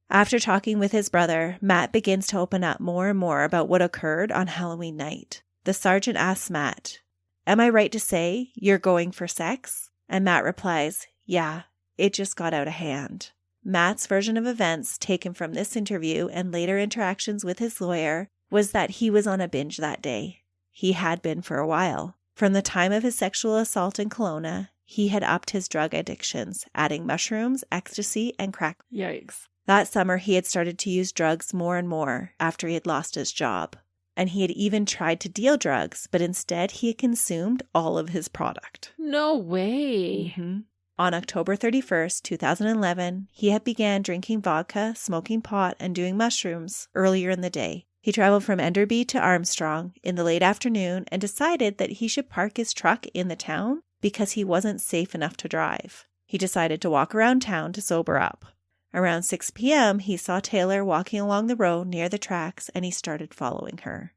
After talking with his brother, Matt begins to open up more and more about what occurred on Halloween night. The sergeant asks Matt, "Am I right to say you're going for sex?" And Matt replies, "Yeah, it just got out of hand." Matt's version of events taken from this interview and later interactions with his lawyer was that he was on a binge that day. He had been for a while. From the time of his sexual assault in Kelowna, he had upped his drug addictions, adding mushrooms, ecstasy, and crack. Yikes. That summer, he had started to use drugs more and more after he had lost his job. And he had even tried to deal drugs, but instead he had consumed all of his product. No way. Mm-hmm. On October 31st, 2011, he had began drinking vodka, smoking pot, and doing mushrooms earlier in the day. He traveled from Enderby to Armstrong in the late afternoon and decided that he should park his truck in the town because he wasn't safe enough to drive. He decided to walk around town to sober up. Around 6 p.m., he saw Taylor walking along the road near the tracks and he started following her.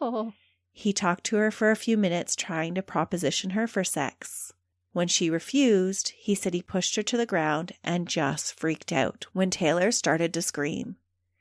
Oh. He talked to her for a few minutes, trying to proposition her for sex. When she refused, he said he pushed her to the ground and just freaked out when Taylor started to scream.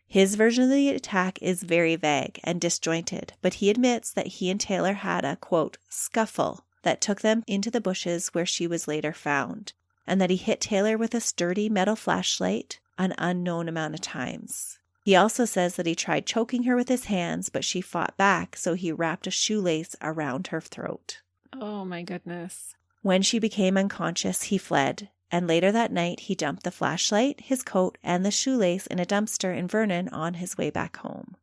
His version of the attack is very vague and disjointed, but he admits that he and Taylor had a, quote, scuffle that took them into the bushes where she was later found, and that he hit Taylor with a sturdy metal flashlight an unknown amount of times. He also says that he tried choking her with his hands, but she fought back, so he wrapped a shoelace around her throat. Oh my goodness. When she became unconscious, he fled, and later that night he dumped the flashlight, his coat, and the shoelace in a dumpster in Vernon on his way back home.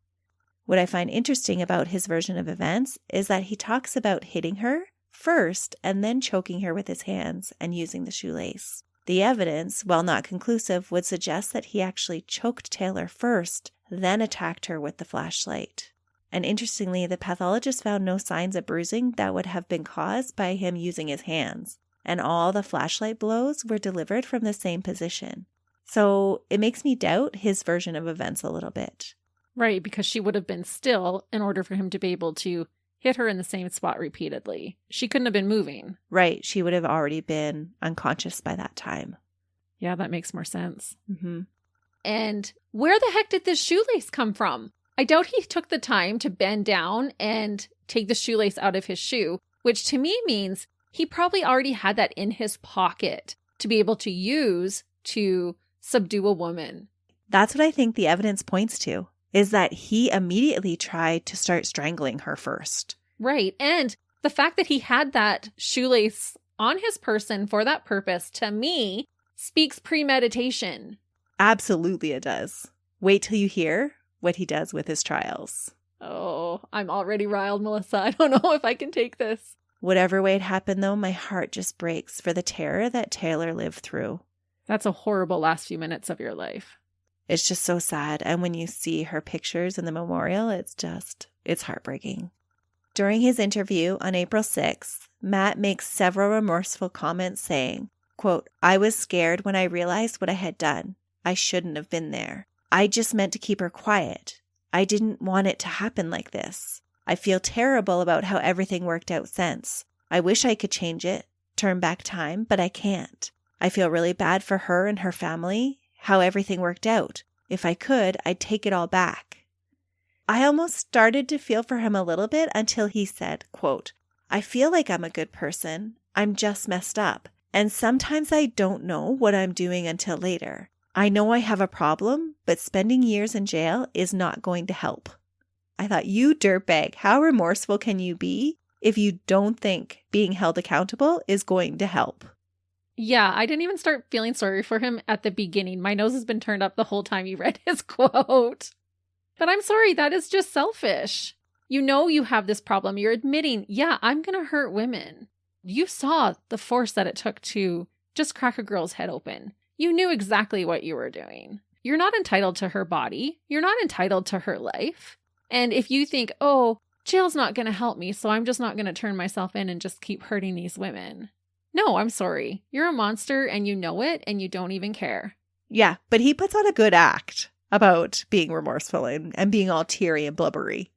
What I find interesting about his version of events is that he talks about hitting her first and then choking her with his hands and using the shoelace. The evidence, while not conclusive, would suggest that he actually choked Taylor first, then attacked her with the flashlight. And interestingly, the pathologist found no signs of bruising that would have been caused by him using his hands, and all the flashlight blows were delivered from the same position. So it makes me doubt his version of events a little bit. Right, because she would have been still in order for him to be able to hit her in the same spot repeatedly. She couldn't have been moving. Right, she would have already been unconscious by that time. Yeah, that makes more sense. Mm-hmm. And where the heck did this shoelace come from? I doubt he took the time to bend down and take the shoelace out of his shoe, which to me means he probably already had that in his pocket to be able to use to subdue a woman. That's what I think the evidence points to, is that he immediately tried to start strangling her first. Right. And the fact that he had that shoelace on his person for that purpose, to me, speaks premeditation. Absolutely it does. Wait till you hear what he does with his trials. Oh, I'm already riled, Melissa. I don't know if I can take this. Whatever way it happened, though, my heart just breaks for the terror that Taylor lived through. That's a horrible last few minutes of your life. It's just so sad. And when you see her pictures in the memorial, it's heartbreaking. During his interview on April 6th, Matt makes several remorseful comments saying, quote, "I was scared when I realized what I had done. I shouldn't have been there. I just meant to keep her quiet. I didn't want it to happen like this. I feel terrible about how everything worked out since. I wish I could change it, turn back time, but I can't. I feel really bad for her and her family, how everything worked out. If I could, I'd take it all back." I almost started to feel for him a little bit until he said, quote, "I feel like I'm a good person. I'm just messed up. And sometimes I don't know what I'm doing until later. I know I have a problem, but spending years in jail is not going to help." I thought, you dirtbag, how remorseful can you be if you don't think being held accountable is going to help? Yeah, I didn't even start feeling sorry for him at the beginning. My nose has been turned up the whole time you read his quote. But I'm sorry, that is just selfish. You know you have this problem. You're admitting, yeah, I'm going to hurt women. You saw the force that it took to just crack a girl's head open. You knew exactly what you were doing. You're not entitled to her body. You're not entitled to her life. And if you think, oh, jail's not going to help me, so I'm just not going to turn myself in and just keep hurting these women. No, I'm sorry. You're a monster and you know it and you don't even care. Yeah, but he puts on a good act about being remorseful and being all teary and blubbery.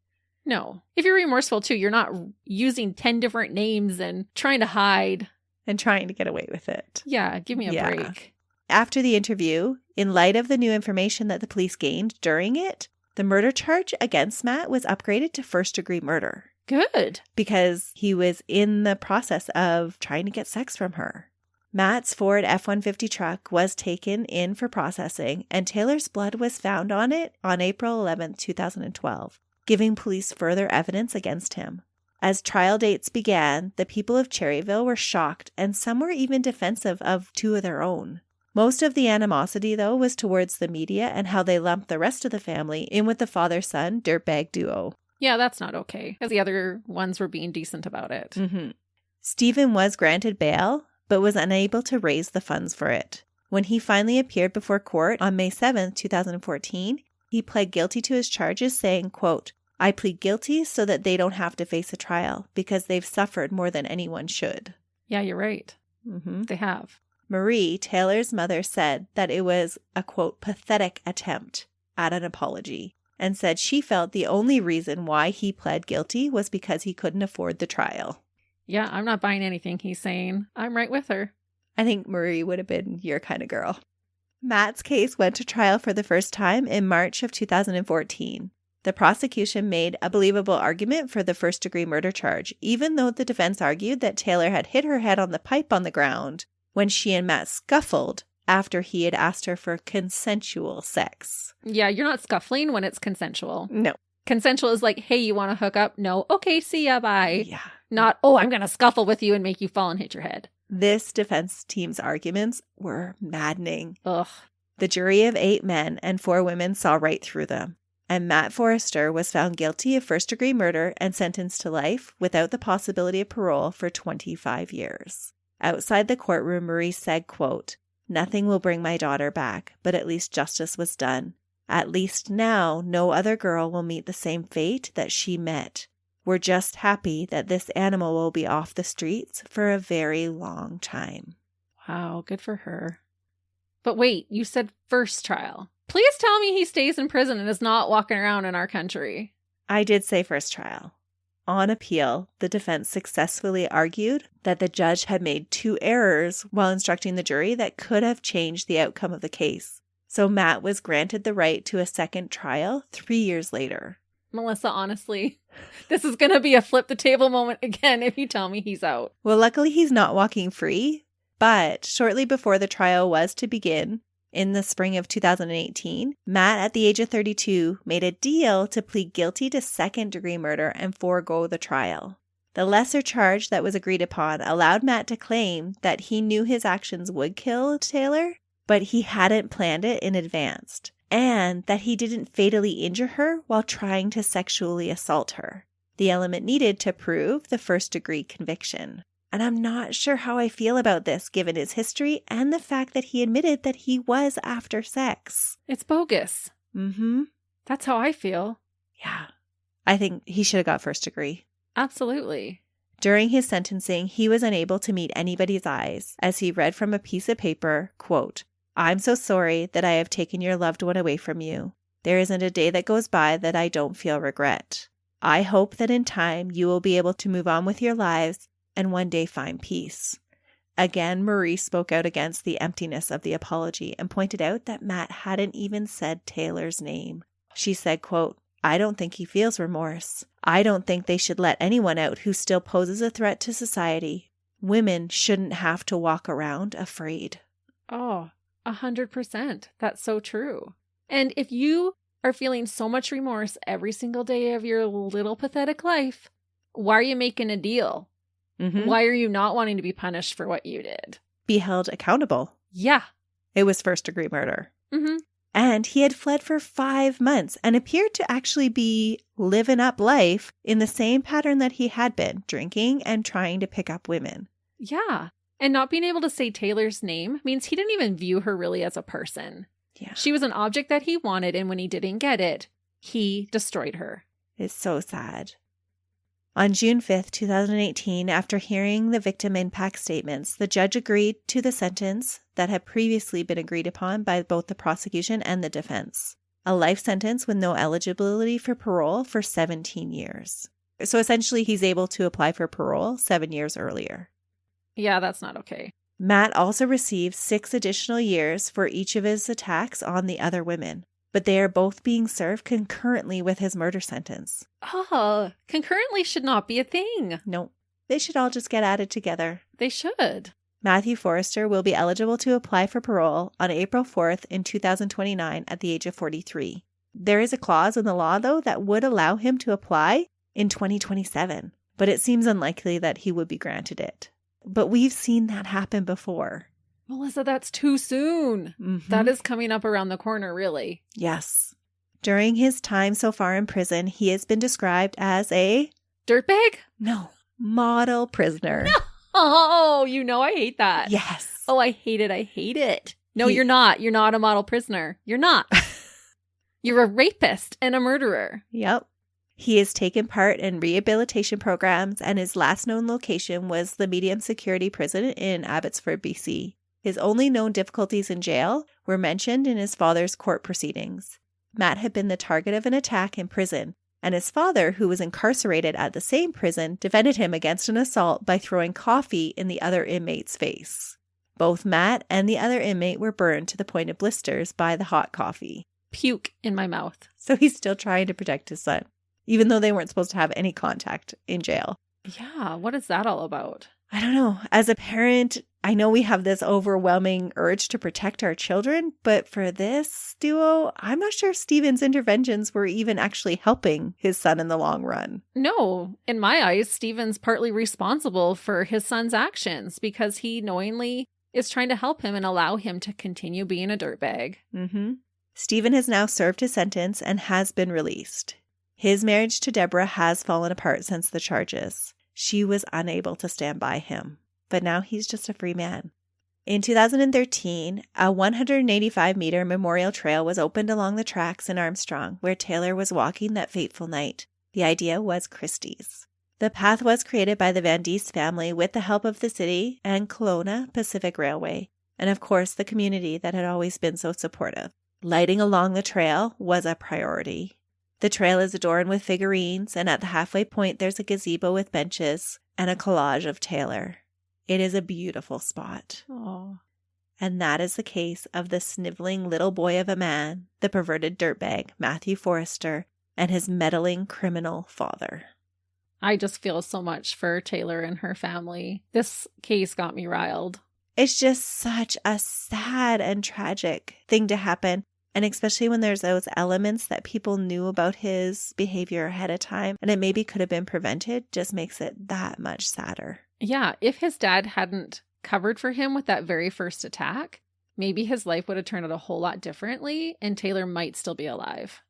No. If you're remorseful too, you're not using 10 different names and trying to hide. And trying to get away with it. Yeah, give me a break. After the interview, in light of the new information that the police gained during it, the murder charge against Matt was upgraded to first-degree murder. Good. Because he was in the process of trying to get sex from her. Matt's Ford F-150 truck was taken in for processing, and Taylor's blood was found on it on April 11, 2012, giving police further evidence against him. As trial dates began, the people of Cherryville were shocked, and some were even defensive of two of their own. Most of the animosity, though, was towards the media and how they lumped the rest of the family in with the father-son dirtbag duo. Yeah, that's not okay, because the other ones were being decent about it. Mm-hmm. Stephen was granted bail, but was unable to raise the funds for it. When he finally appeared before court on May 7, 2014, he pled guilty to his charges, saying, quote, "I plead guilty so that they don't have to face a trial because they've suffered more than anyone should." Yeah, you're right. Mm-hmm. They have. Marie, Taylor's mother, said that it was a, quote, pathetic attempt at an apology, and said she felt the only reason why he pled guilty was because he couldn't afford the trial. Yeah, I'm not buying anything he's saying. I'm right with her. I think Marie would have been your kind of girl. Matt's case went to trial for the first time in March of 2014. The prosecution made a believable argument for the first-degree murder charge, even though the defense argued that Taylor had hit her head on the pipe on the ground when she and Matt scuffled after he had asked her for consensual sex. Yeah, you're not scuffling when it's consensual. No. Consensual is like, hey, you want to hook up? No. Okay, see ya, bye. Yeah. Not, oh, I'm going to scuffle with you and make you fall and hit your head. This defense team's arguments were maddening. Ugh. The jury of 8 men and 4 women saw right through them. And Matt Foerster was found guilty of first-degree murder and sentenced to life without the possibility of parole for 25 years. Outside the courtroom, Maurice said, quote, "Nothing will bring my daughter back, but at least justice was done. At least now no other girl will meet the same fate that she met. We're just happy that this animal will be off the streets for a very long time." Wow, good for her. But wait, you said first trial. Please tell me he stays in prison and is not walking around in our country. I did say first trial. On appeal, the defense successfully argued that the judge had made 2 errors while instructing the jury that could have changed the outcome of the case. So Matt was granted the right to a second trial 3 years later. Melissa, honestly, this is going to be a flip the table moment again if you tell me he's out. Well, luckily he's not walking free, but shortly before the trial was to begin, in the spring of 2018, Matt, at the age of 32, made a deal to plead guilty to second-degree murder and forego the trial. The lesser charge that was agreed upon allowed Matt to claim that he knew his actions would kill Taylor, but he hadn't planned it in advance, and that he didn't fatally injure her while trying to sexually assault her, the element needed to prove the first-degree conviction. And I'm not sure how I feel about this, given his history and the fact that he admitted that he was after sex. It's bogus. Mm-hmm. That's how I feel. Yeah. I think he should have got first degree. Absolutely. During his sentencing, he was unable to meet anybody's eyes as he read from a piece of paper, quote, "I'm so sorry that I have taken your loved one away from you. There isn't a day that goes by that I don't feel regret. I hope that in time you will be able to move on with your lives and one day find peace." Again, Marie spoke out against the emptiness of the apology and pointed out that Matt hadn't even said Taylor's name. She said, quote, "I don't think he feels remorse. I don't think they should let anyone out who still poses a threat to society. Women shouldn't have to walk around afraid." Oh, 100%. That's so true. And if you are feeling so much remorse every single day of your little pathetic life, why are you making a deal? Mm-hmm. Why are you not wanting to be punished for what you did? Be held accountable. Yeah. It was first-degree murder. Mm-hmm. And he had fled for 5 months and appeared to actually be living up life in the same pattern that he had been, drinking and trying to pick up women. Yeah. And not being able to say Taylor's name means he didn't even view her really as a person. Yeah. She was an object that he wanted, and when he didn't get it, he destroyed her. It's so sad. On June 5th, 2018, after hearing the victim impact statements, the judge agreed to the sentence that had previously been agreed upon by both the prosecution and the defense. A life sentence with no eligibility for parole for 17 years. So essentially, he's able to apply for parole 7 years earlier. Yeah, that's not okay. Matt also received 6 additional years for each of his attacks on the other women, but they are both being served concurrently with his murder sentence. Oh, concurrently should not be a thing. No, they should all just get added together. They should. Matthew Foerster will be eligible to apply for parole on April 4th in 2029 at the age of 43. There is a clause in the law, though, that would allow him to apply in 2027, but it seems unlikely that he would be granted it. But we've seen that happen before. Melissa, that's too soon. Mm-hmm. That is coming up around the corner, really. Yes. During his time so far in prison, he has been described as a... Dirtbag? No. Model prisoner. No. Oh, you know I hate that. Yes. Oh, I hate it. I hate it. No, you're not. You're not a model prisoner. You're not. You're a rapist and a murderer. Yep. He has taken part in rehabilitation programs, and his last known location was the medium security prison in Abbotsford, BC. His only known difficulties in jail were mentioned in his father's court proceedings. Matt had been the target of an attack in prison, and his father, who was incarcerated at the same prison, defended him against an assault by throwing coffee in the other inmate's face. Both Matt and the other inmate were burned to the point of blisters by the hot coffee. puke in my mouth. So he's still trying to protect his son, even though they weren't supposed to have any contact in jail. Yeah, what is that all about? I don't know. As a parent, I know we have this overwhelming urge to protect our children, but for this duo, I'm not sure Stephen's interventions were even actually helping his son in the long run. No, in my eyes, Stephen's partly responsible for his son's actions because he knowingly is trying to help him and allow him to continue being a dirtbag. Mm-hmm. Stephen has now served his sentence and has been released. His marriage to Deborah has fallen apart since the charges. She was unable to stand by him, but now he's just a free man. In 2013, a 185-meter memorial trail was opened along the tracks in Armstrong, where Taylor was walking that fateful night. The idea was Christie's. The path was created by the Van Diest family with the help of the city and Kelowna Pacific Railway, and of course the community that had always been so supportive. Lighting along the trail was a priority. The trail is adorned with figurines, and at the halfway point there's a gazebo with benches and a collage of Taylor. It is a beautiful spot. Oh. And that is the case of the sniveling little boy of a man, the perverted dirtbag, Matthew Foerster, and his meddling criminal father. I just feel so much for Taylor and her family. This case got me riled. It's just such a sad and tragic thing to happen. And especially when there's those elements that people knew about his behavior ahead of time and it maybe could have been prevented, just makes it that much sadder. Yeah, if his dad hadn't covered for him with that very first attack, maybe his life would have turned out a whole lot differently and Taylor might still be alive.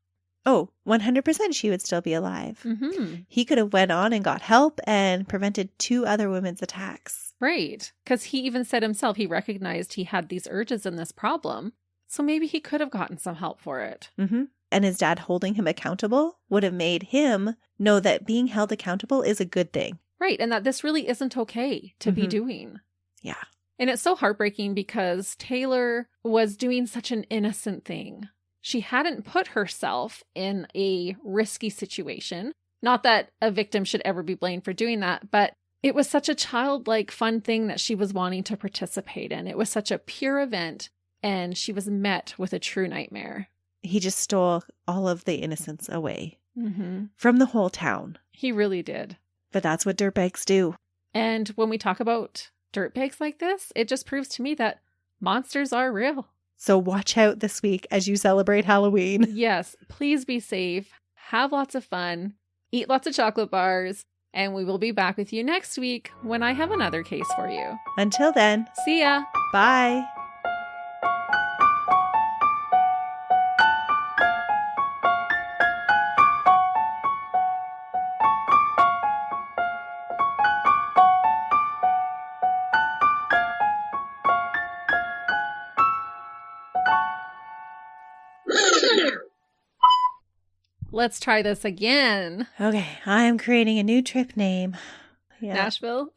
Oh, 100% she would still be alive. Mm-hmm. He could have went on and got help and prevented 2 other women's attacks. Right, because he even said himself he recognized he had these urges and this problem. So maybe he could have gotten some help for it. Mm-hmm. And his dad holding him accountable would have made him know that being held accountable is a good thing. Right. And that this really isn't okay to be doing. Yeah. And it's so heartbreaking because Taylor was doing such an innocent thing. She hadn't put herself in a risky situation. Not that a victim should ever be blamed for doing that, but it was such a childlike, fun thing that she was wanting to participate in. It was such a pure event. And she was met with a true nightmare. He just stole all of the innocence away from the whole town. He really did. But that's what dirtbags do. And when we talk about dirtbags like this, it just proves to me that monsters are real. So watch out this week as you celebrate Halloween. Yes, please be safe. Have lots of fun. Eat lots of chocolate bars. And we will be back with you next week when I have another case for you. Until then. See ya. Bye. Let's try this again. Okay, I'm creating a new trip name. Yeah. Nashville.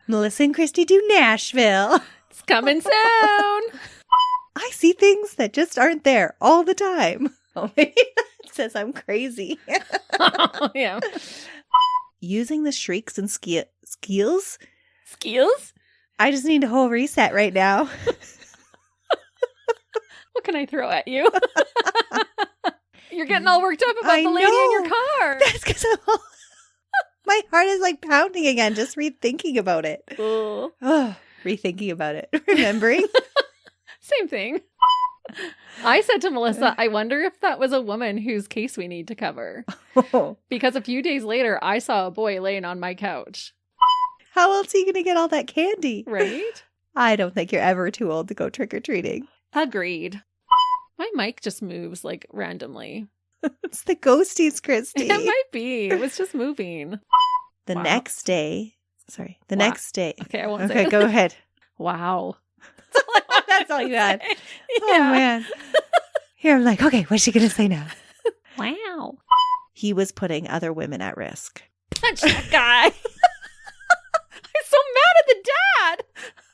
Melissa and Christy do Nashville. It's coming soon. I see things that just aren't there all the time. Oh, maybe that says I'm crazy. Oh, yeah. Using the shrieks and skeels? Skills? I just need a whole reset right now. What can I throw at you? You're getting all worked up about the lady in your car. That's because my heart is like pounding again, just rethinking about it. Cool. Oh, rethinking about it. Remembering. Same thing. I said to Melissa, I wonder if that was a woman whose case we need to cover. Oh. Because a few days later, I saw a boy laying on my couch. How else are you going to get all that candy? Right? I don't think you're ever too old to go trick-or-treating. Agreed. My mic just moves like randomly. It's the ghosties, Christy. It might be. It was just moving. The Wow. next day. Sorry. The Wow. next day. Okay, I won't say Okay, it. go ahead. Wow. That's all you had. Yeah. Oh, man. Here, I'm like, okay, what's she going to say now? Wow. He was putting other women at risk. Punch that guy. I'm so mad at the dad.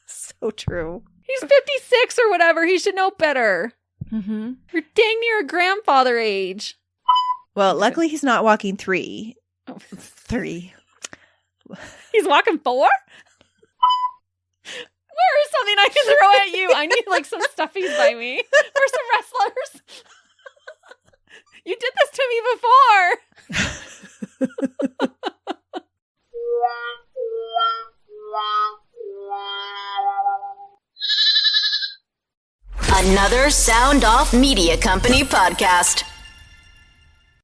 So true. He's 56 or whatever. He should know better. Mm-hmm. You're dang near a grandfather age. Well, luckily he's not walking 3. Oh. 3. He's walking 4? Where is something I can throw at you? I need like some stuffies by me. Or some wrestlers. You did this to me before. Another Sound Off Media Company podcast.